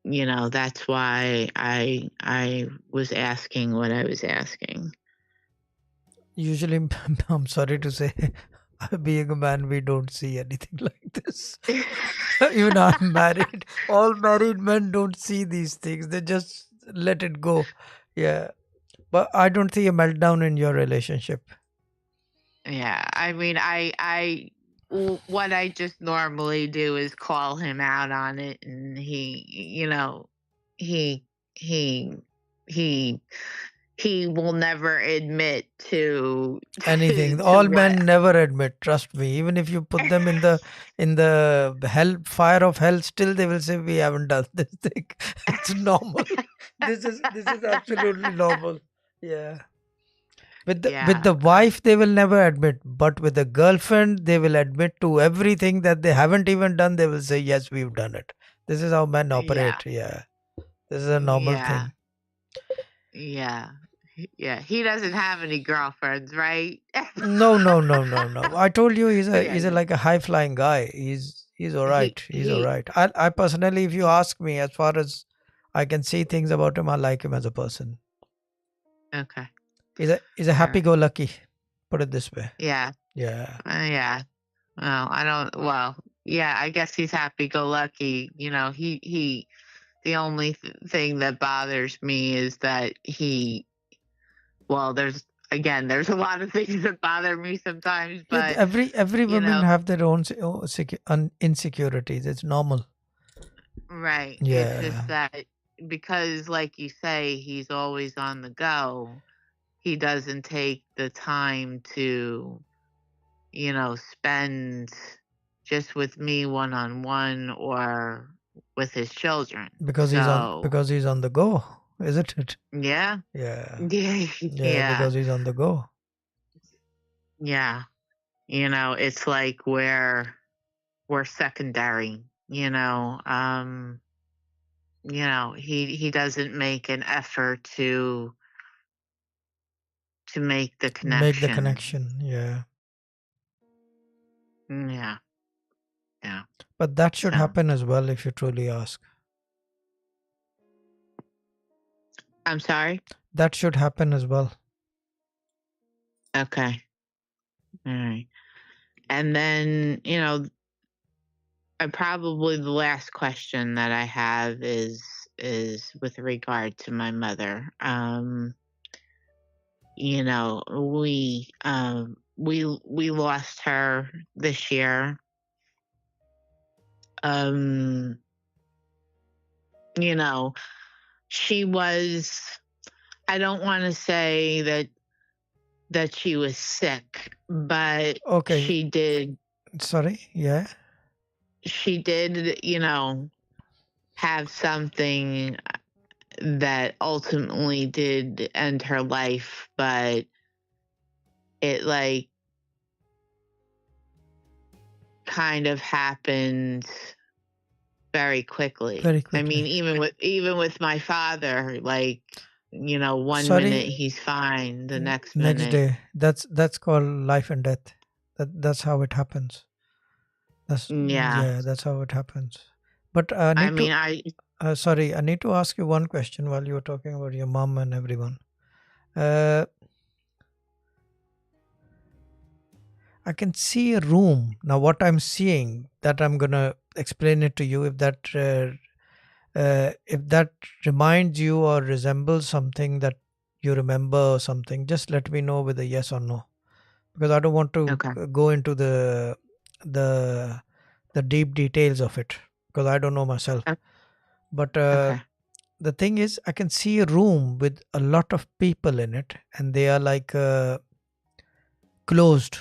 [SPEAKER 5] that's why I was asking what I was asking.
[SPEAKER 2] Usually, I'm sorry to say, being a man, we don't see anything like this. Even I'm married. All married men don't see these things. They just let it go. Yeah. But I don't see a meltdown in your relationship.
[SPEAKER 5] Yeah, I mean, what I just normally do is call him out on it, and he he he he will never admit to
[SPEAKER 2] Anything.
[SPEAKER 5] to
[SPEAKER 2] All
[SPEAKER 5] what.
[SPEAKER 2] men never admit. Trust me. Even if you put them in the hell fire of hell, still they will say we haven't done this thing. It's normal. This is absolutely normal. Yeah. With
[SPEAKER 5] Yeah,
[SPEAKER 2] the wife, they will never admit, but with the girlfriend, they will admit to everything that they haven't even done. They will say, "Yes, we've done it." This is how men
[SPEAKER 5] yeah,
[SPEAKER 2] operate. Yeah, this is a normal
[SPEAKER 5] yeah,
[SPEAKER 2] thing.
[SPEAKER 5] yeah, yeah. He doesn't have any girlfriends, right?
[SPEAKER 2] No, no, no, no, no. I told you
[SPEAKER 5] Yeah,
[SPEAKER 2] he's a like a high flying guy. He's all
[SPEAKER 5] he
[SPEAKER 2] right. He's all
[SPEAKER 5] he.
[SPEAKER 2] right. I personally, if you ask me, as far as I can see things about him, I like him as a person.
[SPEAKER 5] Okay,
[SPEAKER 2] He's a
[SPEAKER 5] all
[SPEAKER 2] happy
[SPEAKER 5] right.
[SPEAKER 2] go lucky. Put it this way.
[SPEAKER 5] Yeah,
[SPEAKER 2] Yeah.
[SPEAKER 5] yeah. Well, I don't. Well, yeah. I guess he's happy-go-lucky. The only thing that bothers me is that there's a lot of things that bother me sometimes,
[SPEAKER 2] Yeah,
[SPEAKER 5] but
[SPEAKER 2] every
[SPEAKER 5] you
[SPEAKER 2] woman
[SPEAKER 5] know,
[SPEAKER 2] have their own insecurities. It's normal.
[SPEAKER 5] right. It's just
[SPEAKER 2] Yeah,
[SPEAKER 5] that because, like you say, he's always on the go, he doesn't take the time to, spend just with me one on one or with his children. So,
[SPEAKER 2] because he's on the go, isn't it?
[SPEAKER 5] yeah.
[SPEAKER 2] Yeah,
[SPEAKER 5] Yeah.
[SPEAKER 2] yeah,
[SPEAKER 5] Yeah.
[SPEAKER 2] because he's on the go.
[SPEAKER 5] Yeah. It's like we're secondary, he doesn't make an effort to make the
[SPEAKER 2] Make the
[SPEAKER 5] connection.
[SPEAKER 2] connection. Yeah,
[SPEAKER 5] Yeah. Yeah.
[SPEAKER 2] but that should
[SPEAKER 5] So,
[SPEAKER 2] happen as well if you truly ask.
[SPEAKER 5] I'm sorry.
[SPEAKER 2] That should happen as well.
[SPEAKER 5] Okay. All right. And then, probably the last question that I have is with regard to my mother. We lost her this year. Um, you know, she was, I don't want to say that she was sick, but
[SPEAKER 2] Okay, sorry. Yeah,
[SPEAKER 5] she did, have something that ultimately did end her life, but it like kind of happened very quickly.
[SPEAKER 2] very
[SPEAKER 5] I mean,
[SPEAKER 2] quickly.
[SPEAKER 5] even with my father, like, one minute
[SPEAKER 2] Sorry.
[SPEAKER 5] he's fine, the next
[SPEAKER 2] Next
[SPEAKER 5] minute.
[SPEAKER 2] day. That's called life and death. That's how it happens.
[SPEAKER 5] Yeah.
[SPEAKER 2] Yeah, that's how it happens. But
[SPEAKER 5] I mean,
[SPEAKER 2] sorry, I need to ask you one question while you were talking about your mom and everyone. Uh, I can see a room now. What I'm seeing, that I'm gonna explain it to you. If that reminds you or resembles something that you remember or something, just let me know with a yes or no, because I don't want to
[SPEAKER 5] okay.
[SPEAKER 2] go into the the deep details of it, because I don't know myself.
[SPEAKER 5] o-
[SPEAKER 2] But
[SPEAKER 5] Okay.
[SPEAKER 2] the thing is, I can see a room with a lot of people in it, and they are like closed.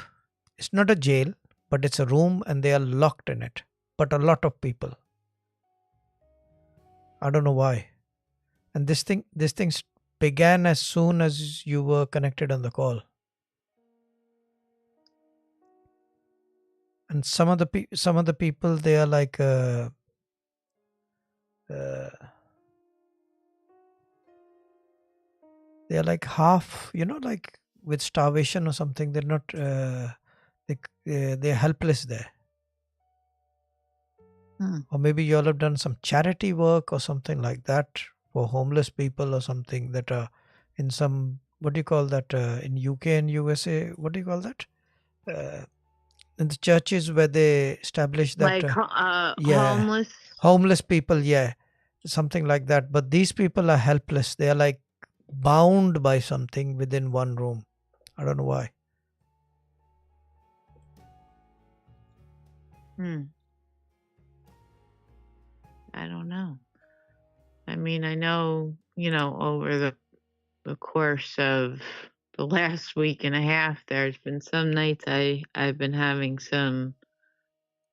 [SPEAKER 2] It's not a jail, but it's a room, and they are locked in it. But a lot of people. I don't know why. And this thing began as soon as you were connected on the call. and some of the people, they are like they are like half, like with starvation or something. They're not they're helpless there. Or maybe you all have done some charity work or something like that for homeless people or something that are in some, what do you call that, in UK and USA, what do you call that, in the churches where they establish that
[SPEAKER 5] Like
[SPEAKER 2] yeah, homeless people, yeah, something like that. But these people are helpless. They are like bound by something within one room. I don't know why.
[SPEAKER 5] I don't know. I mean, I know, over the course of the last week and a half, there's been some nights I've been having some,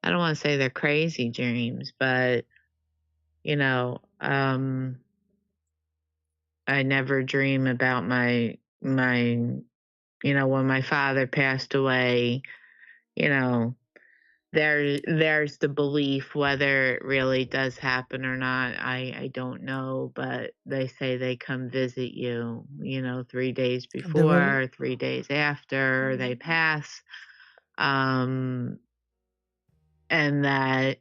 [SPEAKER 5] I don't want to say they're crazy dreams, but I never dream about my when my father passed away, there's the belief, whether it really does happen or not, I don't know, but they say they come visit you, 3 days
[SPEAKER 2] They will.
[SPEAKER 5] before, 3 days after they pass. And that,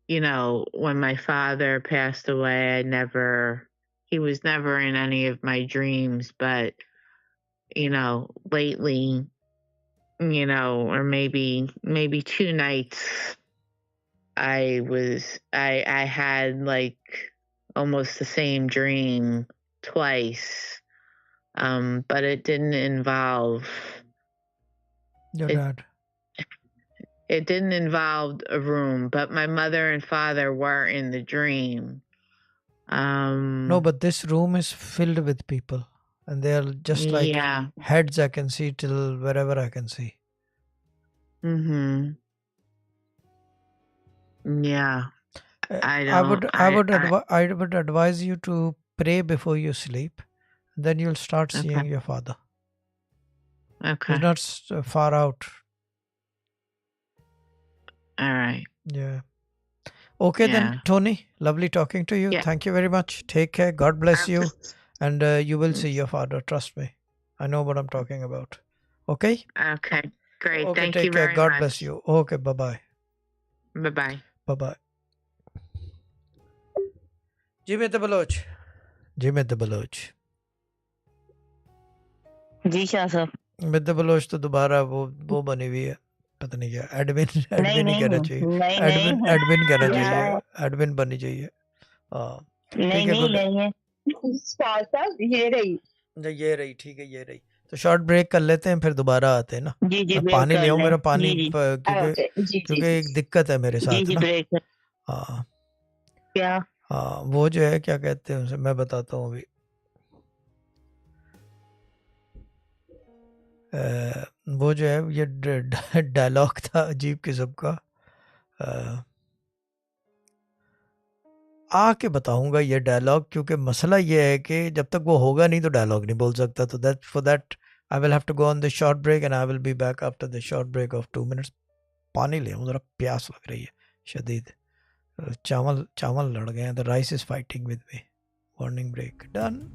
[SPEAKER 5] when my father passed away, he was never in any of my dreams, but, lately, or maybe 2 nights, I had like almost the same dream twice, but it didn't involve
[SPEAKER 2] Your dad.
[SPEAKER 5] It didn't involve a room, but my mother and father were in the dream.
[SPEAKER 2] No, but this room is filled with people, and they are just like
[SPEAKER 5] Yeah.
[SPEAKER 2] heads I can see till wherever I can see.
[SPEAKER 5] Yeah.
[SPEAKER 2] I would advise you to pray before you sleep. Then you'll start seeing
[SPEAKER 5] Okay.
[SPEAKER 2] your father.
[SPEAKER 5] Okay.
[SPEAKER 2] He's not far out.
[SPEAKER 5] All right.
[SPEAKER 2] Yeah. Okay then,
[SPEAKER 5] Yeah.
[SPEAKER 2] Tony. Lovely talking to you.
[SPEAKER 5] Yeah.
[SPEAKER 2] Thank you very much. Take care. God bless you. And you will see your father. Trust me. I know what I'm talking about. Okay?
[SPEAKER 5] Okay. Great.
[SPEAKER 2] Okay,
[SPEAKER 5] Thank
[SPEAKER 2] take
[SPEAKER 5] you
[SPEAKER 2] care.
[SPEAKER 5] very
[SPEAKER 2] God
[SPEAKER 5] much.
[SPEAKER 2] bless you. Okay, bye-bye.
[SPEAKER 5] Bye-bye.
[SPEAKER 2] Bye-bye. Jimit Baloch. Jimit Baloch.
[SPEAKER 3] जी शाह साहब
[SPEAKER 2] मित Bloch तो दोबारा वो बनी हुई है, पता नहीं क्या, एडमिन
[SPEAKER 3] नहीं
[SPEAKER 2] एडमिन ही कहना
[SPEAKER 3] नहीं
[SPEAKER 2] चाहिए,
[SPEAKER 3] नहीं
[SPEAKER 2] एडमिन
[SPEAKER 3] नहीं
[SPEAKER 2] एडमिन कहना
[SPEAKER 3] या
[SPEAKER 2] चाहिए, एडमिन बननी चाहिए। हाँ
[SPEAKER 3] नहीं
[SPEAKER 2] ठीक है,
[SPEAKER 3] नहीं
[SPEAKER 2] गुड।
[SPEAKER 3] नहीं है शाह साहब ये रही
[SPEAKER 2] ये रही, ठीक है, ये रही। तो शॉर्ट ब्रेक कर लेते हैं, फिर दोबारा आते हैं ना।
[SPEAKER 3] जी जी
[SPEAKER 2] मैं
[SPEAKER 3] ब्रेक
[SPEAKER 2] पानी
[SPEAKER 3] कर
[SPEAKER 2] ले आऊं,
[SPEAKER 3] लें
[SPEAKER 2] मेरा पानी
[SPEAKER 3] जी जी
[SPEAKER 2] क्योंकि
[SPEAKER 3] ओके जी
[SPEAKER 2] क्योंकि
[SPEAKER 3] जी
[SPEAKER 2] एक दिक्कत है मेरे
[SPEAKER 3] जी
[SPEAKER 2] साथ
[SPEAKER 3] जी
[SPEAKER 2] ना।
[SPEAKER 3] ब्रेक
[SPEAKER 2] हाँ
[SPEAKER 3] क्या
[SPEAKER 2] हाँ, वो जो है क्या कहते हैं उसे, मैं बताता हूँ अभी। वो जो है ये डायलॉग था अजीब किस्म का, आके बताऊंगा ये डायलॉग, क्योंकि मसला ये है कि जब तक वो होगा नहीं तो डायलॉग नहीं बोल सकता। तो that for that I will have to go on the short break and I will be back after the short break of 2 minutes। पानी ले आऊं ज़रा, प्यास लग रही है शदीद। चावल लड़ गए हैं, the rice is fighting with me. Warning break done.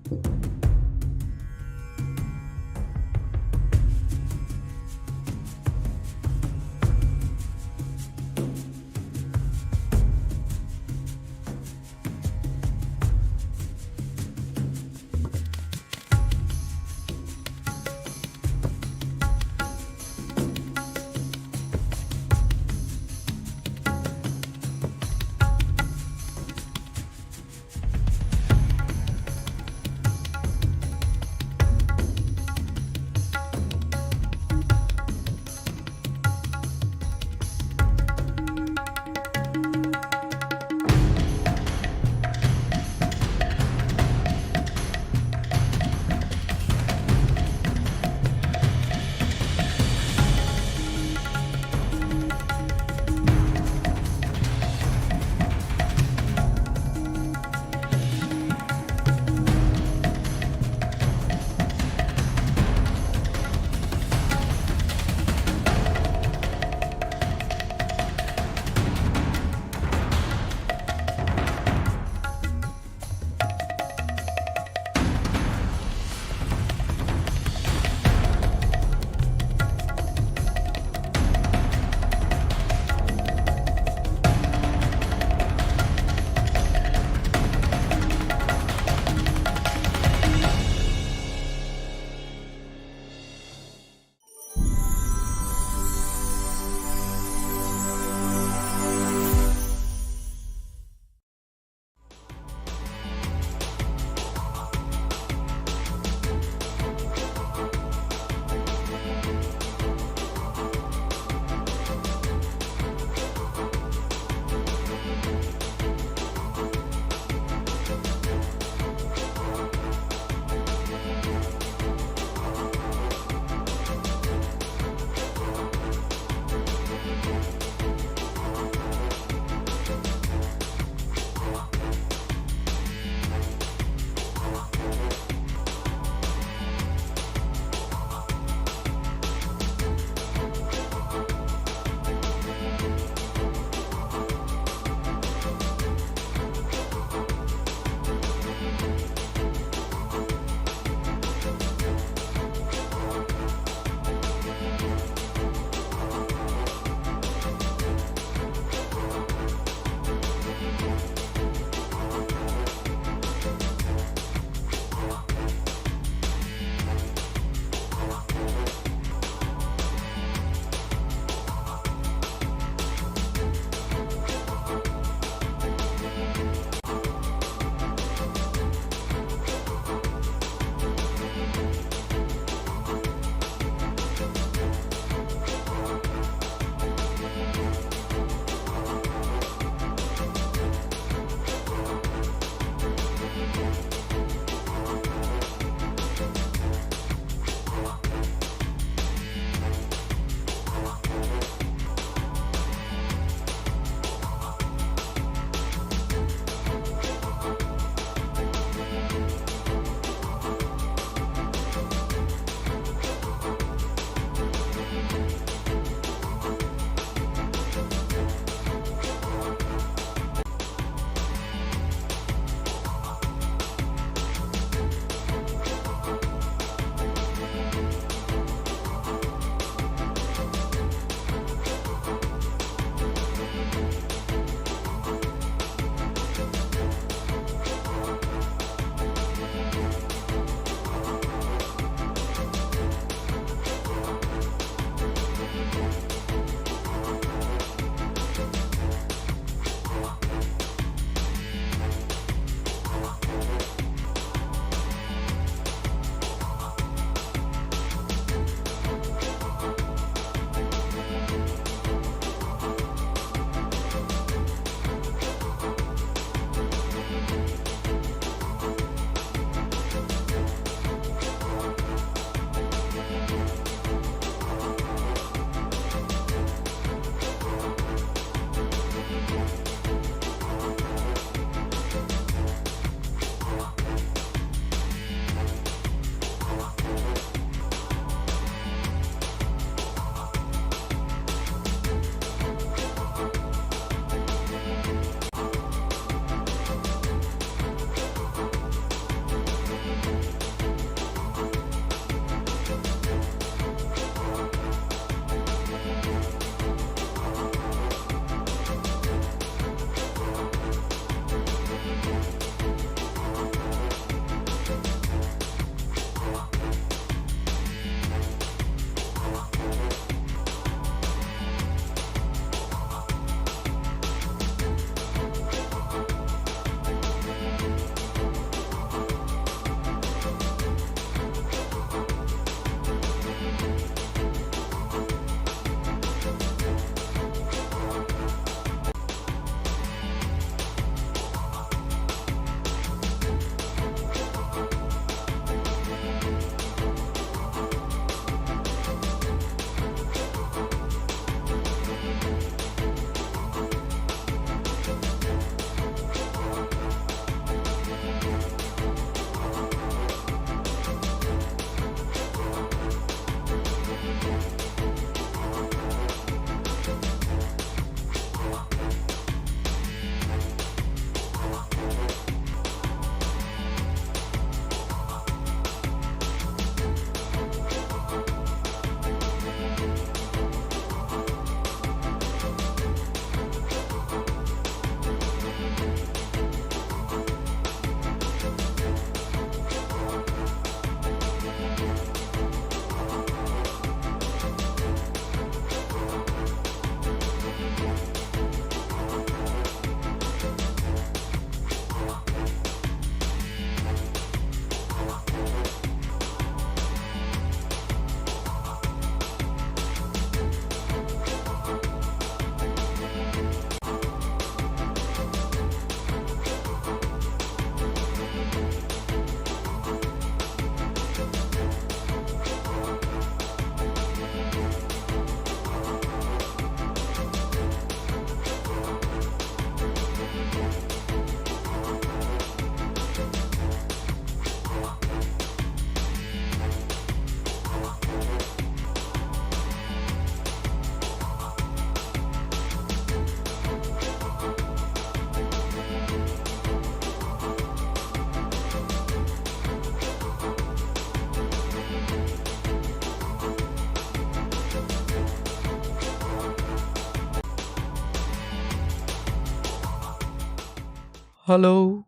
[SPEAKER 2] Hello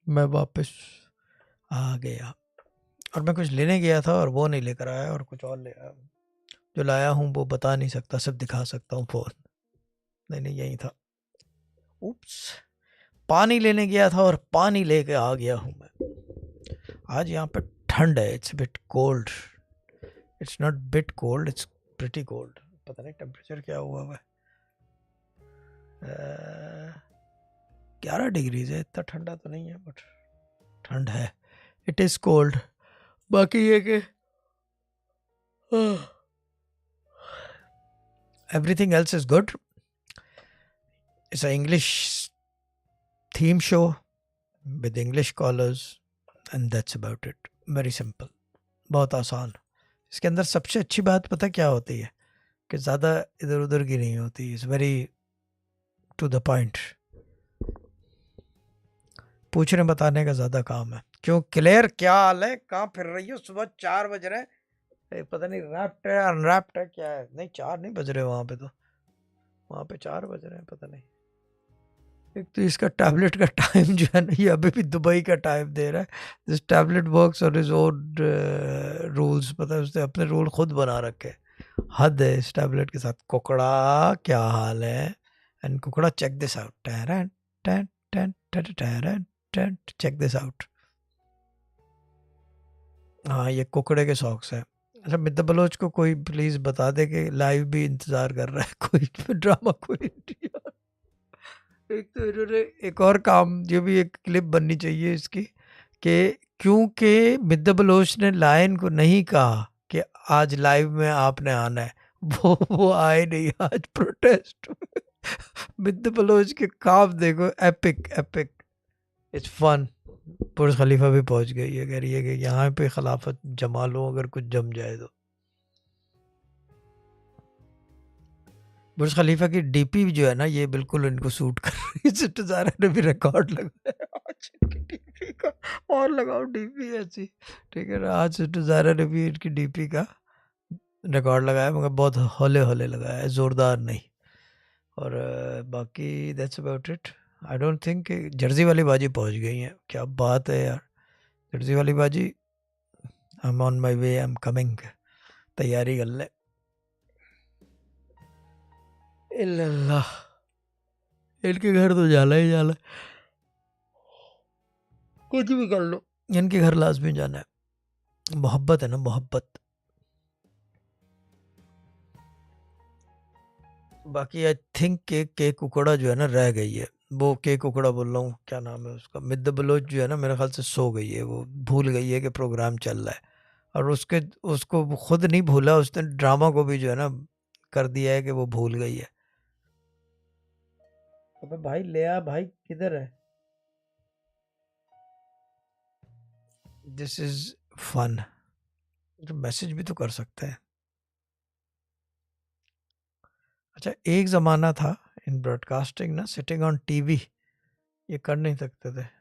[SPEAKER 2] میں واپس آ گیا اور میں کچھ لینے گیا تھا اور وہ نہیں لے کر آیا اور کچھ اور لے آیا. جو لایا ہوں وہ بتا نہیں سکتا, صرف دکھا سکتا ہوں فون. نہیں یہی تھا. اوپس, پانی لینے گیا تھا اور پانی لے کے آ گیا ہوں میں. آج یہاں پہ ٹھنڈ ہے. It's bit cold. It's not bit cold, it's pretty cold. پتہ نہیں ٹیمپریچر کیا ہوا ہے. 11 ڈگریز ہے. اتنا ٹھنڈا تو نہیں ہے بٹ ٹھنڈ ہے. It is cold. باقی یہ کہ everything else is good. It's a English theme show with English callers and that's about it. Very simple, بہت آسان. اس کے اندر سب سے اچھی بات پتہ کیا ہوتی ہے کہ زیادہ ادھر ادھر کی نہیں ہوتی. It's very to the point. پوچھنے بتانے کا زیادہ کام ہے. کیوں کلیئر, کیا حال ہے, کہاں پھر رہی ہو, صبح 4 بج رہے ہیں, پتہ نہیں ریپٹ ہے ان ریپٹ ہے کیا ہے. نہیں 4 نہیں بج رہے وہاں پہ, تو وہاں پہ 4 بج رہے ہیں. پتہ نہیں. ایک تو اس کا ٹیبلٹ کا ٹائم جو ہے نا, یہ ابھی بھی دبئی کا ٹائم دے رہا ہے. دس ٹیبلٹ ورکس اور ہز اون رولز. پتہ ہے اس نے اپنے رول خود بنا رکھے. حد ہے اس ٹیبلٹ کے ساتھ. ککڑا کیا حال ہے, اینڈ ککڑا check this out. Ten ten ten ten ten check this out. ہاں یہ ککڑے کے ساکس ہیں. اچھا مدہ بلوچ کو کوئی پلیز بتا دے کہ لائیو بھی انتظار کر رہا ہے کوئی ڈرامہ کوئی. ایک تو انہوں نے ایک اور کام, جو بھی ایک کلپ بننی چاہیے اس کی, کہ کیونکہ مدہ بلوچ نے لائن کو نہیں کہا کہ آج لائیو میں آپ نے آنا ہے, وہ آئے نہیں آج پروٹیسٹ. مدہ بلوچ کے کام دیکھو, epic epic. It's fun. Burj Khalifa بھی پہنچ گئی ہے, کہہ رہی ہے کہ یہاں پہ خلافت جما لو اگر کچھ جم جائے تو. برج خلیفہ کی ڈی پی جو ہے نا, یہ بالکل ان کو سوٹ کر رہی ہے. ستارہ نے بھی ریکارڈ لگایا آج ان کی ڈی پی کا. اور لگاؤ ڈی پی ایسی, ٹھیک ہے نا. آج ستارہ نے بھی ان کی ڈی پی کا ریکارڈ لگایا, مگر بہت ہولے ہولے لگایا ہے, زوردار نہیں. اور باقی that's about it. I don't think کہ جرسی والی باجی پہنچ گئی ہیں. کیا بات ہے یار, جرسی والی باجی. I am on my way, I am coming. تیاری کر لیں. اللہ, ان کے گھر تو جانا ہی جانا, کچھ بھی کر لو ان کے گھر لازمی جانا ہے. محبت ہے نا, محبت. باقی آئی تھنک کہ ککڑا جو ہے نا رہ گئی ہے. وہ کہ ککڑا بول رہا ہوں, کیا نام ہے اس کا, مدہ بلوچ جو ہے نا میرے خیال سے سو گئی ہے. وہ بھول گئی ہے کہ پروگرام چل رہا ہے, اور اس کو خود نہیں بھولا, اس نے ڈرامہ کو بھی جو ہے نا کر دیا ہے کہ وہ بھول گئی ہے. ابے بھائی لیا, بھائی کدھر ہے. دس از فن. میسج بھی تو کر سکتے ہیں. اچھا ایک زمانہ تھا ان براڈ کاسٹنگ نا, سٹنگ آن ٹی وی, یہ کر نہیں سکتے تھے.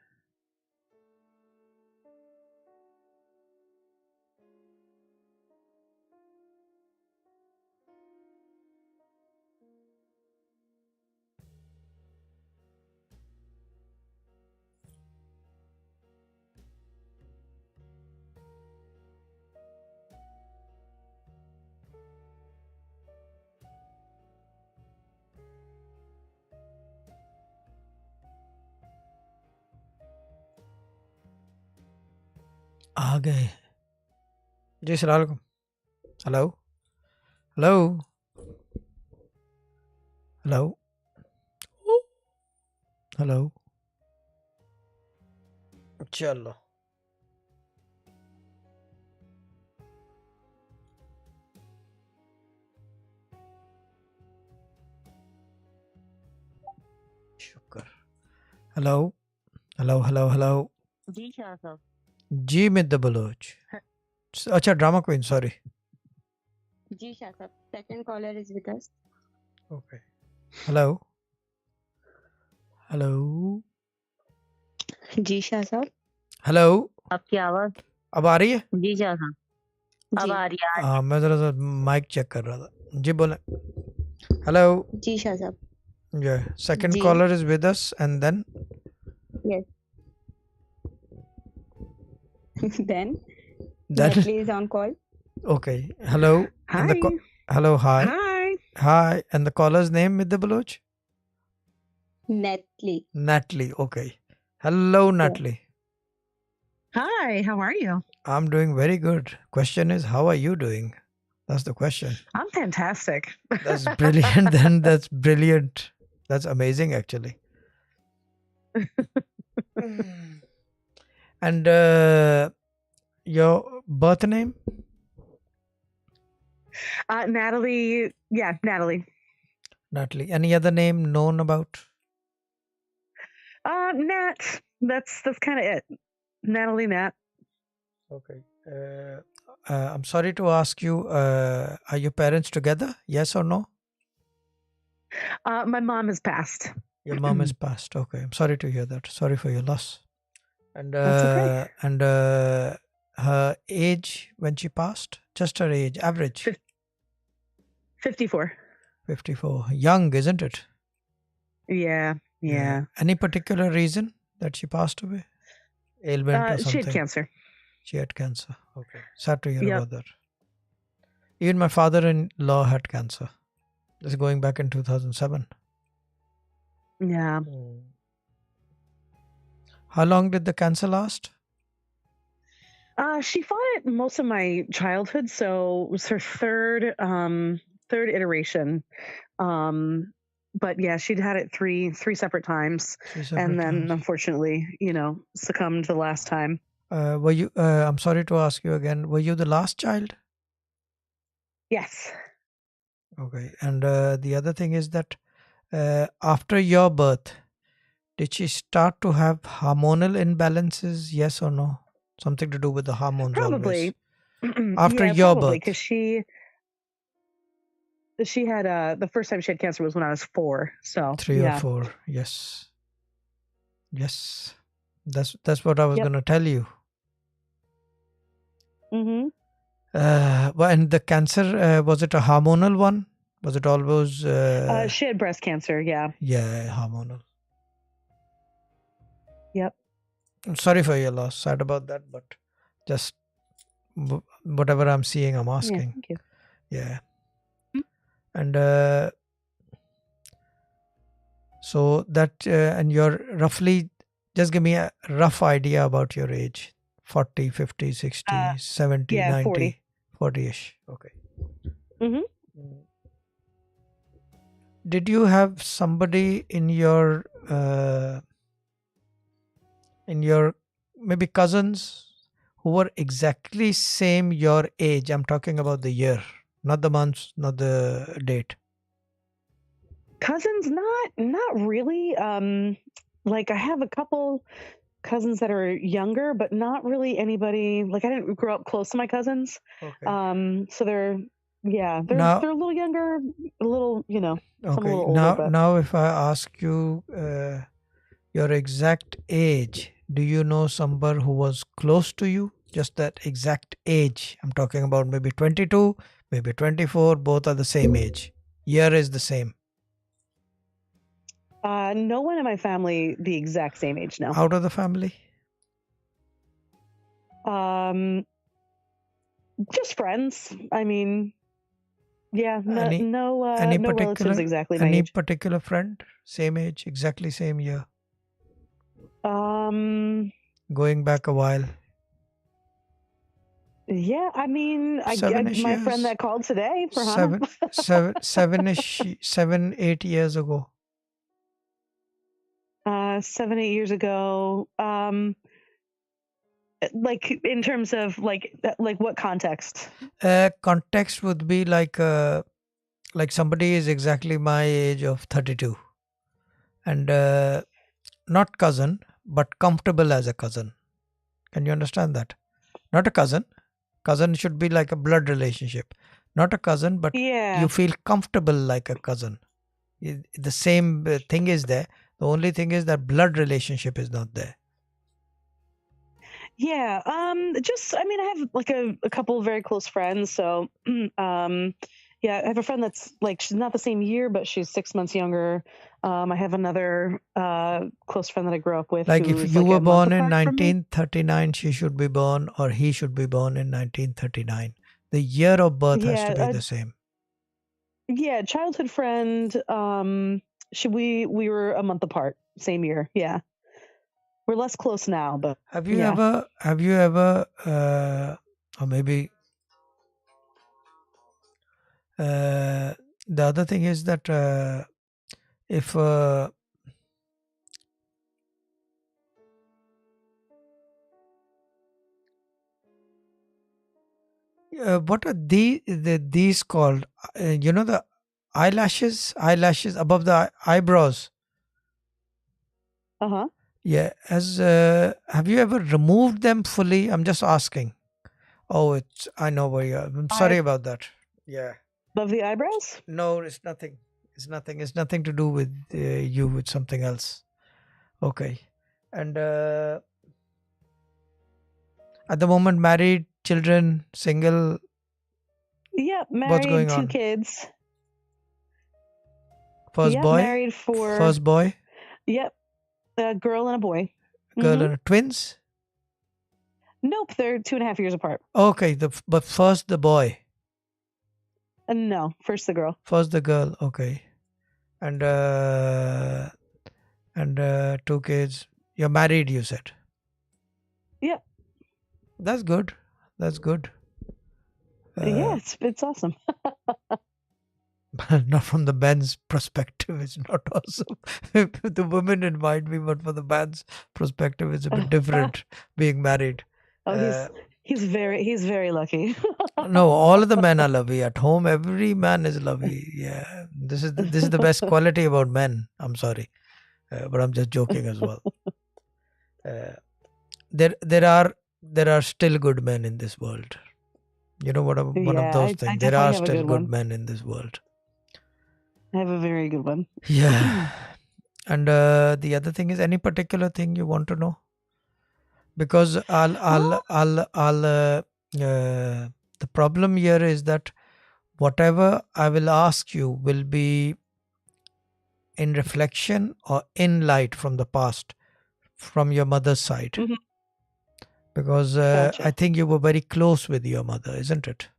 [SPEAKER 2] آ گئے جی. السلام علیکم. Hello hello hello hello. چلو شکر. Hello hello hello hello.
[SPEAKER 3] جی شاہ صاحب.
[SPEAKER 2] جی مدہ بلوچ. اچھا ڈرامہ کوئن, سوری.
[SPEAKER 4] جی شاہ صاحب, second caller is with us.
[SPEAKER 2] Okay. Hello hello
[SPEAKER 4] جی شاہ صاحب.
[SPEAKER 2] ہلو.
[SPEAKER 3] آپ کی آواز.
[SPEAKER 2] اب آ رہی ہے.
[SPEAKER 3] جی شاہ صاحب اب آ رہی ہے.
[SPEAKER 2] ہاں میں ذرا سا مائک چیک کر رہا تھا. جی بولیں. ہلو.
[SPEAKER 4] جی شاہ صاحب.
[SPEAKER 2] سیکنڈ
[SPEAKER 4] جی.
[SPEAKER 2] Caller is with us and then
[SPEAKER 4] Yes. Then
[SPEAKER 2] That
[SPEAKER 4] Natalie is on call.
[SPEAKER 2] okay. Hello. And the
[SPEAKER 6] Hi.
[SPEAKER 2] hello. Hi.
[SPEAKER 6] Hi.
[SPEAKER 2] Hi. And the caller's name with the Baloch?
[SPEAKER 4] Natalie.
[SPEAKER 2] Natalie. Okay. Hello, Natalie.
[SPEAKER 6] Hi. How are you?
[SPEAKER 2] I'm doing very good. Question is, how are you doing? That's the question.
[SPEAKER 6] I'm fantastic.
[SPEAKER 2] That's brilliant. Then that's brilliant. That's amazing, actually. And your birth name?
[SPEAKER 6] Natalie. Yeah, Natalie.
[SPEAKER 2] Natalie. Any other name known about?
[SPEAKER 6] Nat. That's kind of it. Natalie Nat.
[SPEAKER 2] Okay. I'm sorry to ask you, are your parents together? Yes or no?
[SPEAKER 6] My mom has passed.
[SPEAKER 2] Your mom is passed. Okay. I'm sorry to hear that. Sorry for your loss. And
[SPEAKER 6] That's okay.
[SPEAKER 2] and her age when she passed? Just her age, average.
[SPEAKER 6] 54.
[SPEAKER 2] 54. Young, isn't it?
[SPEAKER 6] Yeah.
[SPEAKER 2] Any particular reason that she passed away? Ailment or something?
[SPEAKER 6] She had cancer.
[SPEAKER 2] She had cancer. Okay. Sad to hear
[SPEAKER 6] Yep.
[SPEAKER 2] about that. Even my father-in-law had cancer. This is going back in 2007.
[SPEAKER 6] Yeah.
[SPEAKER 2] How long did the cancer last?
[SPEAKER 6] She fought it most of my childhood, so it was her third iteration. But yeah, she'd had it three separate times, and then unfortunately, succumbed the last time.
[SPEAKER 2] Were you? I'm sorry to ask you again. Were you the last child?
[SPEAKER 6] Yes.
[SPEAKER 2] Okay. And the other thing is that after your birth, did she start to have hormonal imbalances? Yes or no? Something to do with the hormones.
[SPEAKER 6] Probably.
[SPEAKER 2] Always. After your birth,
[SPEAKER 6] because she had the first time she had cancer was when I was 4. So
[SPEAKER 2] 3 or 4. Yes. That's what I was gonna tell you.
[SPEAKER 6] Mm-hmm.
[SPEAKER 2] And the cancer, was it a hormonal one? Was it always?
[SPEAKER 6] She had breast cancer. Yeah.
[SPEAKER 2] Yeah, hormonal.
[SPEAKER 6] Yep.
[SPEAKER 2] I'm sorry for your loss. Sad about that, but just whatever I'm seeing, I'm
[SPEAKER 6] Yeah.
[SPEAKER 2] asking.
[SPEAKER 6] Thank you.
[SPEAKER 2] Yeah. And so that, and you're roughly, just give me a rough idea about your age. 40, 50, 60, 70,
[SPEAKER 6] yeah,
[SPEAKER 2] 90,
[SPEAKER 6] 40.
[SPEAKER 2] 40-ish. Okay.
[SPEAKER 6] Mhm.
[SPEAKER 2] Did you have somebody in your maybe cousins who were exactly same your age? I'm talking about the year, not the months, not the date.
[SPEAKER 6] Cousins, not really. Like I have a couple cousins that are younger, but not really anybody. Like I didn't grow up close to my cousins.
[SPEAKER 2] Okay.
[SPEAKER 6] So they're
[SPEAKER 2] Now-
[SPEAKER 6] a little younger, a little some a
[SPEAKER 2] Okay.
[SPEAKER 6] little older. But
[SPEAKER 2] Now, if I ask you your exact age, do you know somebody who was close to you? Just that exact age. I'm talking about maybe 22, maybe 24. Both are the same age. Year is the same.
[SPEAKER 6] no one in my family the exact same age now.
[SPEAKER 2] Out of the family?
[SPEAKER 6] Just friends. I mean, yeah,
[SPEAKER 2] Any
[SPEAKER 6] no relatives
[SPEAKER 2] particular
[SPEAKER 6] exactly my
[SPEAKER 2] any
[SPEAKER 6] age.
[SPEAKER 2] particular friend? Same age, exactly same year. Going back a while.
[SPEAKER 6] Yeah, I mean,
[SPEAKER 2] Seven-ish
[SPEAKER 6] my
[SPEAKER 2] years.
[SPEAKER 6] friend that called today for Hannah.
[SPEAKER 2] 7, 8 years ago.
[SPEAKER 6] 7, 8 years ago. Like in terms of like what context?
[SPEAKER 2] Context would be like somebody is exactly my age of 32, and not cousin, but comfortable as a cousin. Can you understand that? Not a cousin. Cousin should be like a blood relationship. Not a cousin, but
[SPEAKER 6] Yeah.
[SPEAKER 2] you feel comfortable like a cousin. The same thing is there. The only thing is that blood relationship is not there.
[SPEAKER 6] Yeah. I mean, I have like a couple of very close friends. So, Yeah, I have a friend that's like she's not the same year, but she's 6 months younger. I have another close friend that I grew up with
[SPEAKER 2] Like if
[SPEAKER 6] who's
[SPEAKER 2] you
[SPEAKER 6] like
[SPEAKER 2] were
[SPEAKER 6] a month
[SPEAKER 2] born in
[SPEAKER 6] apart from me.
[SPEAKER 2] 1939, she should be born, or he should be born in 1939. The year of birth has to be
[SPEAKER 6] Yeah,
[SPEAKER 2] the same.
[SPEAKER 6] yeah, childhood friend. We were a month apart, same year. Yeah, we're less close now, but
[SPEAKER 2] Have you
[SPEAKER 6] yeah.
[SPEAKER 2] ever, or maybe the other thing is that if what are these called? The eyelashes above the eyebrows.
[SPEAKER 6] Uh-huh.
[SPEAKER 2] Yeah. Have you ever removed them fully? I'm just asking. Oh, I know where you are. I'm sorry about that. Yeah.
[SPEAKER 6] Above the eyebrows?
[SPEAKER 2] No, it's nothing. It's nothing. It's nothing to do with you, with something else. Okay. And at the moment, married, children, single.
[SPEAKER 6] Yep,
[SPEAKER 2] What's
[SPEAKER 6] married,
[SPEAKER 2] going
[SPEAKER 6] 2
[SPEAKER 2] on?
[SPEAKER 6] kids.
[SPEAKER 2] First
[SPEAKER 6] Yep,
[SPEAKER 2] boy?
[SPEAKER 6] married for
[SPEAKER 2] First boy?
[SPEAKER 6] Yep, a girl and a boy.
[SPEAKER 2] Girl
[SPEAKER 6] Mhm.
[SPEAKER 2] and twins?
[SPEAKER 6] Nope, they're 2.5 years apart.
[SPEAKER 2] Okay, but first the boy.
[SPEAKER 6] No, first the girl.
[SPEAKER 2] First the girl. Okay. And 2 kids. You're married, you said.
[SPEAKER 6] Yep.
[SPEAKER 2] That's good. That's good.
[SPEAKER 6] Yeah, it's awesome.
[SPEAKER 2] Not from the man's perspective, it's not awesome. The women invite me, but for the man's perspective, it's a bit different being married.
[SPEAKER 6] Oh, he's very lucky.
[SPEAKER 2] No, all of the men are lovey at home. Every man is lovey. Yeah, this is the best quality about men. I'm sorry, but I'm just joking as well. There are still good men in this world. You know what? One of
[SPEAKER 6] Yeah,
[SPEAKER 2] those
[SPEAKER 6] I
[SPEAKER 2] things. There
[SPEAKER 6] definitely
[SPEAKER 2] are
[SPEAKER 6] have a
[SPEAKER 2] still
[SPEAKER 6] good
[SPEAKER 2] good
[SPEAKER 6] one.
[SPEAKER 2] men in this world.
[SPEAKER 6] I have a very good one.
[SPEAKER 2] Yeah. And the other thing is, any particular thing you want to know? Because the problem here is that whatever I will ask you will be in reflection or in light from the past, from your mother's side.
[SPEAKER 6] Mhm.
[SPEAKER 2] Because
[SPEAKER 6] Gotcha.
[SPEAKER 2] I think you were very close with your mother, isn't it?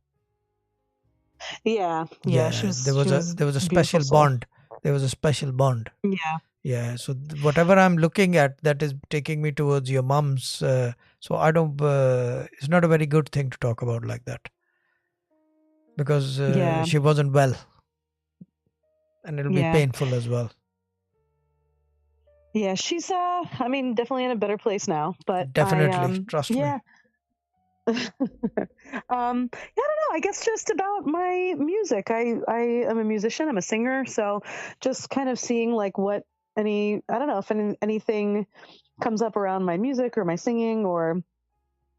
[SPEAKER 6] Yeah, she was
[SPEAKER 2] There was a
[SPEAKER 6] beautiful
[SPEAKER 2] special
[SPEAKER 6] soul.
[SPEAKER 2] bond. There was a special bond.
[SPEAKER 6] Yeah.
[SPEAKER 2] Yeah. So whatever I'm looking at, that is taking me towards your mom's. So I don't. It's not a very good thing to talk about like that, because
[SPEAKER 6] Yeah.
[SPEAKER 2] she wasn't well, and it'll be
[SPEAKER 6] Yeah.
[SPEAKER 2] painful as well.
[SPEAKER 6] Yeah, she's I mean, definitely in a better place now, but
[SPEAKER 2] Definitely, trust me.
[SPEAKER 6] yeah. Yeah, I don't know. I guess just about my music. I am a musician. I'm a singer. So just kind of seeing like what I don't know if anything comes up around my music or my singing, or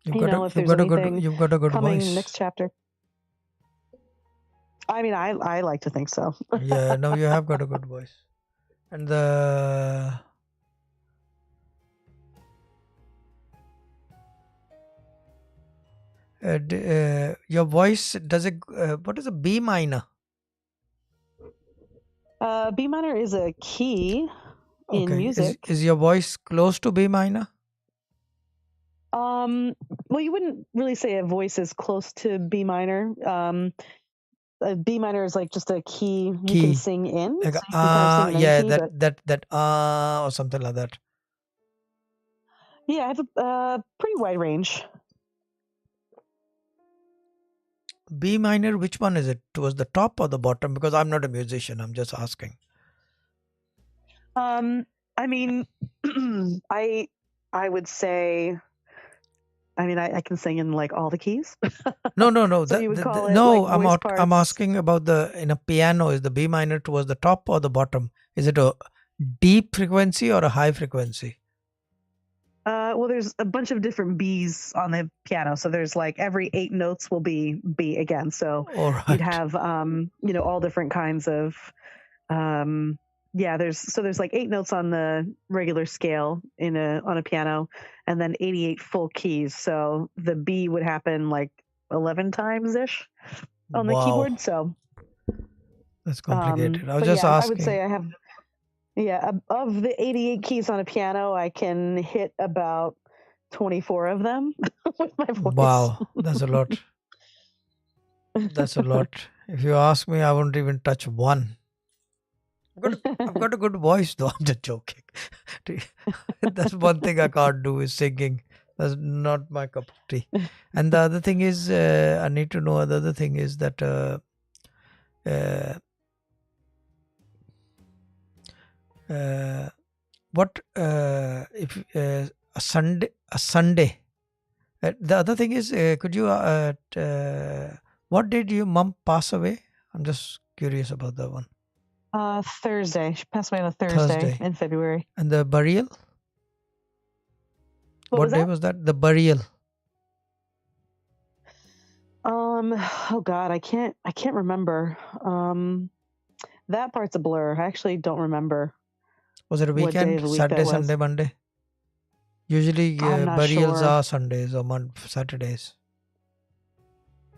[SPEAKER 6] if there's anything
[SPEAKER 2] you've got a good
[SPEAKER 6] coming
[SPEAKER 2] voice.
[SPEAKER 6] next chapter. I mean, I like to think so.
[SPEAKER 2] Yeah, no, you have got a good voice, and your voice, does it? What is a B minor?
[SPEAKER 6] B minor is a key in music.
[SPEAKER 2] Is your voice close to B minor?
[SPEAKER 6] Well, you wouldn't really say a voice is close to B minor. A B minor is like just a key you can sing in.
[SPEAKER 2] Like,
[SPEAKER 6] So you can kind of sing in any key,
[SPEAKER 2] that or something like that.
[SPEAKER 6] Yeah, I have a pretty wide range.
[SPEAKER 2] B minor, which one is it? Towards the top or the bottom? Because I'm not a musician. I'm just asking.
[SPEAKER 6] I mean, I would say, I mean, I can sing in like all the keys.
[SPEAKER 2] No.
[SPEAKER 6] So you would call it
[SPEAKER 2] no,
[SPEAKER 6] like voice parts.
[SPEAKER 2] I'm asking about in a piano. Is the B minor towards the top or the bottom? Is it a deep frequency or a high frequency?
[SPEAKER 6] Well, there's a bunch of different Bs on the piano. So there's like every 8 notes will be B again. So you'd have, all different kinds of, there's like 8 notes on the regular scale on a piano, and then 88 full keys. So the B would happen like 11 times ish on the keyboard. So
[SPEAKER 2] That's complicated. I was
[SPEAKER 6] But
[SPEAKER 2] just
[SPEAKER 6] yeah, I would say
[SPEAKER 2] asking.
[SPEAKER 6] I have, of the 88 keys on a piano, I can hit about 24 of them with my voice.
[SPEAKER 2] Wow, that's a lot. That's a lot. If you ask me, I won't even touch one. I've got a good voice though. I'm just joking. That's one thing I can't do is singing. That's not my cup of tea. And the other thing is, I need to know. The other thing is that what if a Sunday. The other thing is, could you what did your mom pass away? I'm just curious about that one.
[SPEAKER 6] Thursday. She passed away on a
[SPEAKER 2] Thursday.
[SPEAKER 6] Thursday in February.
[SPEAKER 2] And the burial?
[SPEAKER 6] What
[SPEAKER 2] day was that? The burial.
[SPEAKER 6] Oh God, I can't remember. That part's a blur. I actually don't remember.
[SPEAKER 2] Was it a
[SPEAKER 6] What day of
[SPEAKER 2] weekend?
[SPEAKER 6] the week
[SPEAKER 2] Saturday,
[SPEAKER 6] that was.
[SPEAKER 2] Sunday, Monday? Usually
[SPEAKER 6] I'm not
[SPEAKER 2] burials
[SPEAKER 6] sure.
[SPEAKER 2] are Sundays or Saturdays.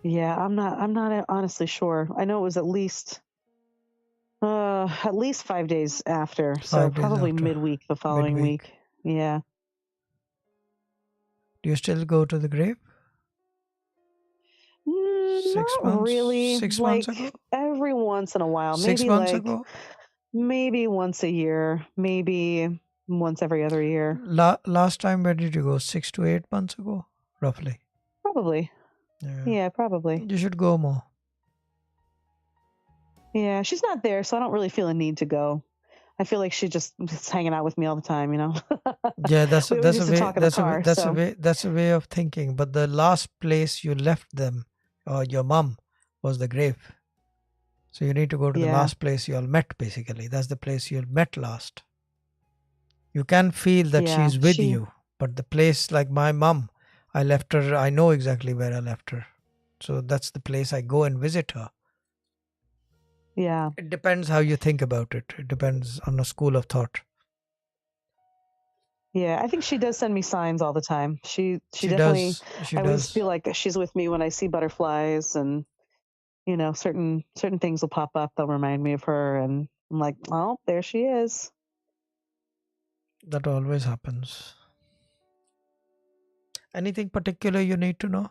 [SPEAKER 6] Yeah, I'm not honestly sure. I know it was at least 5 days after. So
[SPEAKER 2] 5 days
[SPEAKER 6] probably
[SPEAKER 2] after.
[SPEAKER 6] midweek the following
[SPEAKER 2] Midweek.
[SPEAKER 6] week. Yeah.
[SPEAKER 2] Do you still go to the grave? 6
[SPEAKER 6] Not
[SPEAKER 2] months?
[SPEAKER 6] really.
[SPEAKER 2] 6
[SPEAKER 6] Like
[SPEAKER 2] months ago?
[SPEAKER 6] every once in a while.
[SPEAKER 2] 6
[SPEAKER 6] Maybe
[SPEAKER 2] months
[SPEAKER 6] like
[SPEAKER 2] ago?
[SPEAKER 6] maybe once a year. Maybe once every other year.
[SPEAKER 2] Last time where did you go? 6 to 8 months ago? Roughly.
[SPEAKER 6] Probably.
[SPEAKER 2] Yeah.
[SPEAKER 6] Yeah, probably.
[SPEAKER 2] You should go more.
[SPEAKER 6] Yeah, she's not there, so I don't really feel a need to go. I feel like she just is hanging out with me all the time, you know.
[SPEAKER 2] Yeah, that's
[SPEAKER 6] We always
[SPEAKER 2] a
[SPEAKER 6] used to
[SPEAKER 2] way.
[SPEAKER 6] talk in the
[SPEAKER 2] That's a
[SPEAKER 6] car.
[SPEAKER 2] that's a
[SPEAKER 6] So
[SPEAKER 2] way. That's a way of thinking. But the last place you left them, or your mom, was the grave. So you need to go to the
[SPEAKER 6] yeah,
[SPEAKER 2] last place you all met. Basically, that's the place you all met last. You can feel that
[SPEAKER 6] yeah,
[SPEAKER 2] she's with
[SPEAKER 6] she,
[SPEAKER 2] you, but the place, like my mom, I left her. I know exactly where I left her. So that's the place I go and visit her.
[SPEAKER 6] yeah,
[SPEAKER 2] It depends how you think about it. It depends on a school of thought.
[SPEAKER 6] yeah. I think she does send me signs all the time. She
[SPEAKER 2] She
[SPEAKER 6] definitely.
[SPEAKER 2] does. She
[SPEAKER 6] I always
[SPEAKER 2] does.
[SPEAKER 6] feel like she's with me when I see butterflies, and you know, certain things will pop up that'll remind me of her, and I'm like, oh, there she is.
[SPEAKER 2] That always happens. Anything particular you need to know?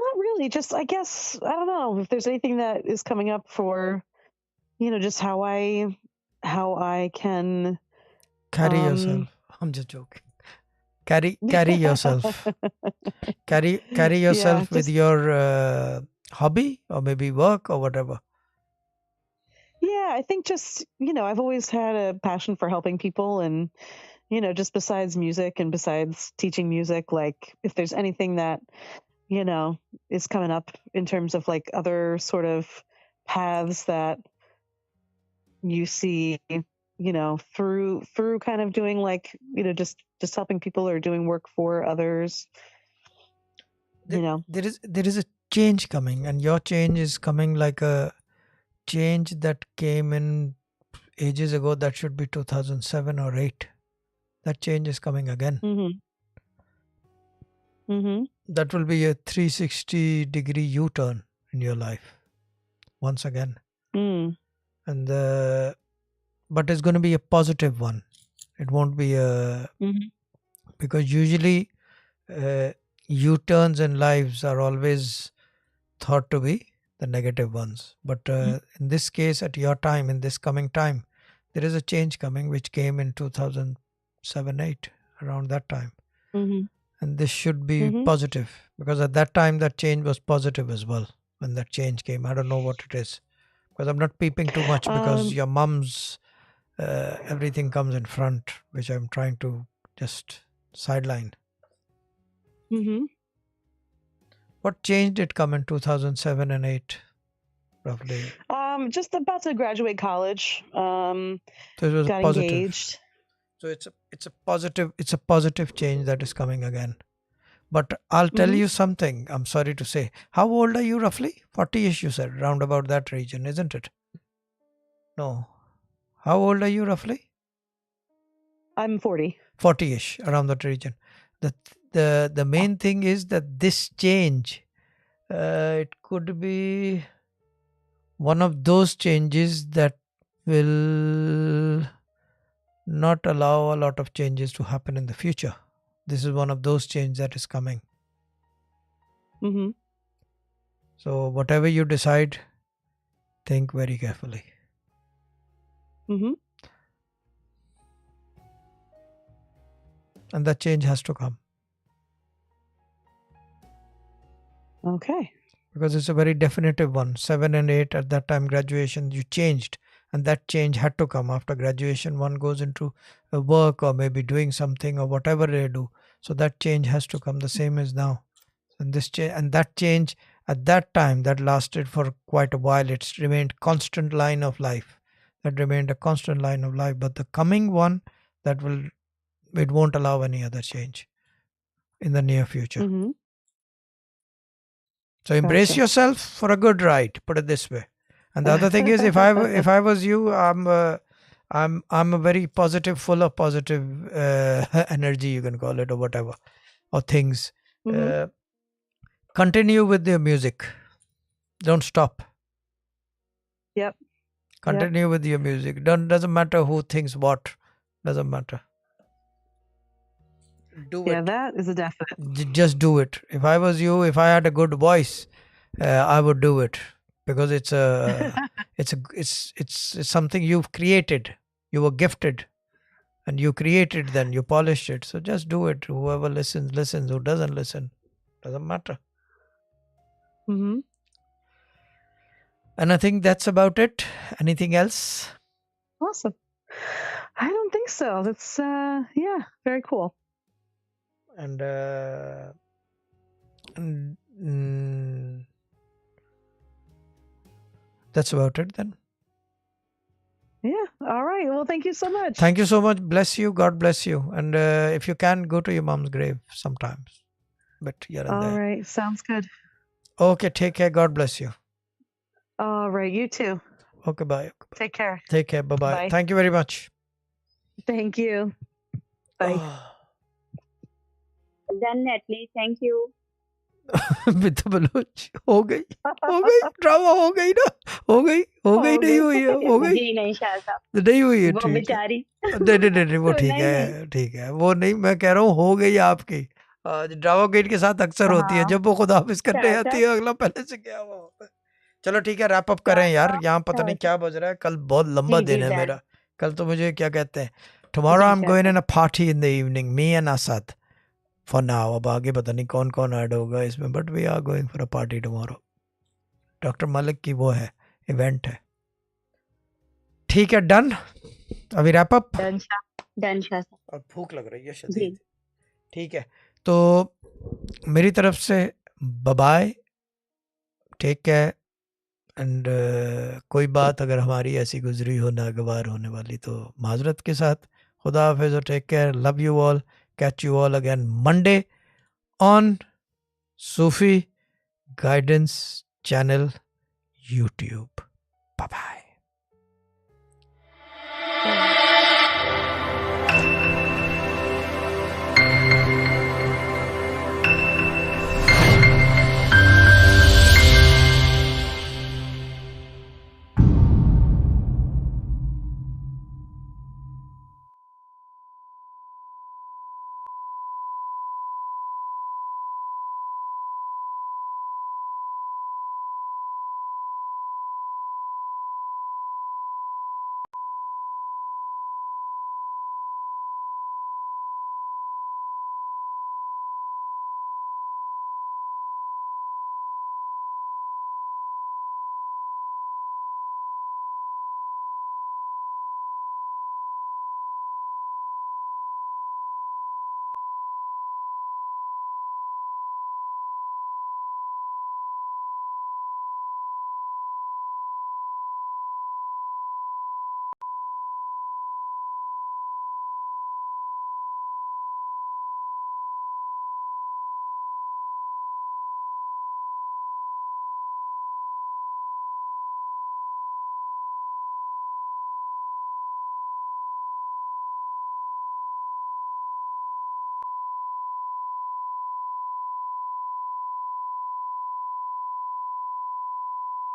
[SPEAKER 6] Not really. Just I guess I don't know if there's anything that is coming up for, you know, just how I can
[SPEAKER 2] Carry yourself. I'm just joking. Carry yourself. Carry
[SPEAKER 6] Yeah,
[SPEAKER 2] yourself with
[SPEAKER 6] just
[SPEAKER 2] your hobby or maybe work or whatever.
[SPEAKER 6] yeah. I think just you know, I've always had a passion for helping people, and you know, just besides music and besides teaching music, like if there's anything that you know is coming up in terms of like other sort of paths that you see, you know, through kind of doing like you know just helping people or doing work for others, you know.
[SPEAKER 2] There is a change coming, and your change is coming like a change that came in ages ago. That should be 2007 or 8. That change is coming again. That will be a 360-degree U-turn in your life once again. And but it's going to be a positive one. It won't be a because usually U-turns in lives are always thought to be the negative ones. But in this case, at your time, in this coming time, there is a change coming which came in 2007-8, around that time. And this should be positive because at that time that change was positive as well when that change came. I don't know what it is because I'm not peeping too much because your mom's everything comes in front, which I'm trying to just sideline. What change did come in 2007 and 8, roughly?
[SPEAKER 6] Just about to graduate college.
[SPEAKER 2] So it was
[SPEAKER 6] got
[SPEAKER 2] positive.
[SPEAKER 6] engaged.
[SPEAKER 2] So it's a positive change that is coming again. But I'll tell you something. I'm sorry to say. How old are you roughly? 40ish, you said, round about that region, isn't it? No. How old are you roughly?
[SPEAKER 6] I'm 40.
[SPEAKER 2] 40ish, around that region. The main thing is that this change It could be one of those changes that will not allow a lot of changes to happen in the future. This is one of those changes that is coming.
[SPEAKER 6] Mm-hmm.
[SPEAKER 2] So whatever you decide, think very carefully.
[SPEAKER 6] Mm-hmm.
[SPEAKER 2] And that change has to come.
[SPEAKER 6] Okay.
[SPEAKER 2] Because it's a very definitive one. 7 and 8 at that time, graduation, you changed. And that change had to come after graduation. One goes into a work or maybe doing something or whatever they do. So that change has to come. The same as now. And this change and that change at that time that lasted for quite a while. It's remained constant line of life. That remained a constant line of life. But the coming one, it won't allow any other change in the near future.
[SPEAKER 6] Mm-hmm.
[SPEAKER 2] So embrace
[SPEAKER 6] Gotcha.
[SPEAKER 2] yourself for a good ride. Put it this way. And the other thing is, if I was you, I'm a very positive, full of positive energy. You can call it or whatever, or things.
[SPEAKER 6] Mm-hmm.
[SPEAKER 2] Continue with your music. Don't stop.
[SPEAKER 6] Yep.
[SPEAKER 2] Continue with your music. Doesn't matter who thinks what. Doesn't matter. Do
[SPEAKER 6] Yeah,
[SPEAKER 2] it.
[SPEAKER 6] that is a definite.
[SPEAKER 2] Just do it. If I was you, if I had a good voice, I would do it because it's something you've created. You were gifted, and you created. Then you polished it. So just do it. Whoever listens. Who doesn't listen, doesn't matter.
[SPEAKER 6] Mm-hmm.
[SPEAKER 2] And I think that's about it. Anything else?
[SPEAKER 6] Awesome. I don't think so. That's yeah, very cool.
[SPEAKER 2] And that's about it then.
[SPEAKER 6] Yeah. All right. Well, thank you so much.
[SPEAKER 2] Thank you so much. Bless you. God bless you. And if you can, go to your mom's grave sometimes. But here and
[SPEAKER 6] All
[SPEAKER 2] there.
[SPEAKER 6] right. Sounds good.
[SPEAKER 2] Okay. Take care. God bless you.
[SPEAKER 6] All right. You too.
[SPEAKER 2] Okay. Bye.
[SPEAKER 6] Take care.
[SPEAKER 2] Take care. Bye-bye.
[SPEAKER 6] Bye.
[SPEAKER 2] Thank you very much.
[SPEAKER 6] Thank you. Bye.
[SPEAKER 4] Definitely. Thank you.
[SPEAKER 2] बित Bloch हो गई drama हो गई ना हो गई नहीं हुई है हो गई
[SPEAKER 4] जी नहीं शाह साहब
[SPEAKER 2] नहीं हुई है
[SPEAKER 4] वो
[SPEAKER 2] ठीक है
[SPEAKER 4] बेचारी
[SPEAKER 2] नहीं वो ठीक
[SPEAKER 4] नहीं,
[SPEAKER 2] है ठीक है वो नहीं मैं कह रहा हूँ हो गई आपकी ड्रामा गेट के साथ अक्सर होती है
[SPEAKER 4] हाँ।
[SPEAKER 2] जब वो खुदा हाफिज करने
[SPEAKER 4] शाह
[SPEAKER 2] आती है अगला पहले से गया हुआ वहाँ पे चलो ठीक है रैप अप करें यार यहाँ पता नहीं क्या बज रहा है कल बहुत लंबा
[SPEAKER 4] जी,
[SPEAKER 2] दिन है
[SPEAKER 4] डन।
[SPEAKER 2] मेरा कल तो मुझे क्या कहते हैं tomorrow I am
[SPEAKER 4] Shah
[SPEAKER 2] going in a party in the evening me and Asad for now अब आगे पता नहीं कौन कौन ऐड होगा इसमें but we are going for a party tomorrow doctor Malik की वो है इवेंट है ठीक है डन अभी रैप अप
[SPEAKER 4] डन शाह साहब
[SPEAKER 2] और भूख लग रही है
[SPEAKER 4] जी
[SPEAKER 2] शदीद ठीक है तो मेरी तरफ से बाय टेक केयर एंड कोई बात अगर हमारी ऐसी गुजरी हो नागवार होने वाली तो माजरत के साथ खुदा हाफिज और take care love you all catch you all again Monday on Sufi Guidance channel YouTube. Bye bye.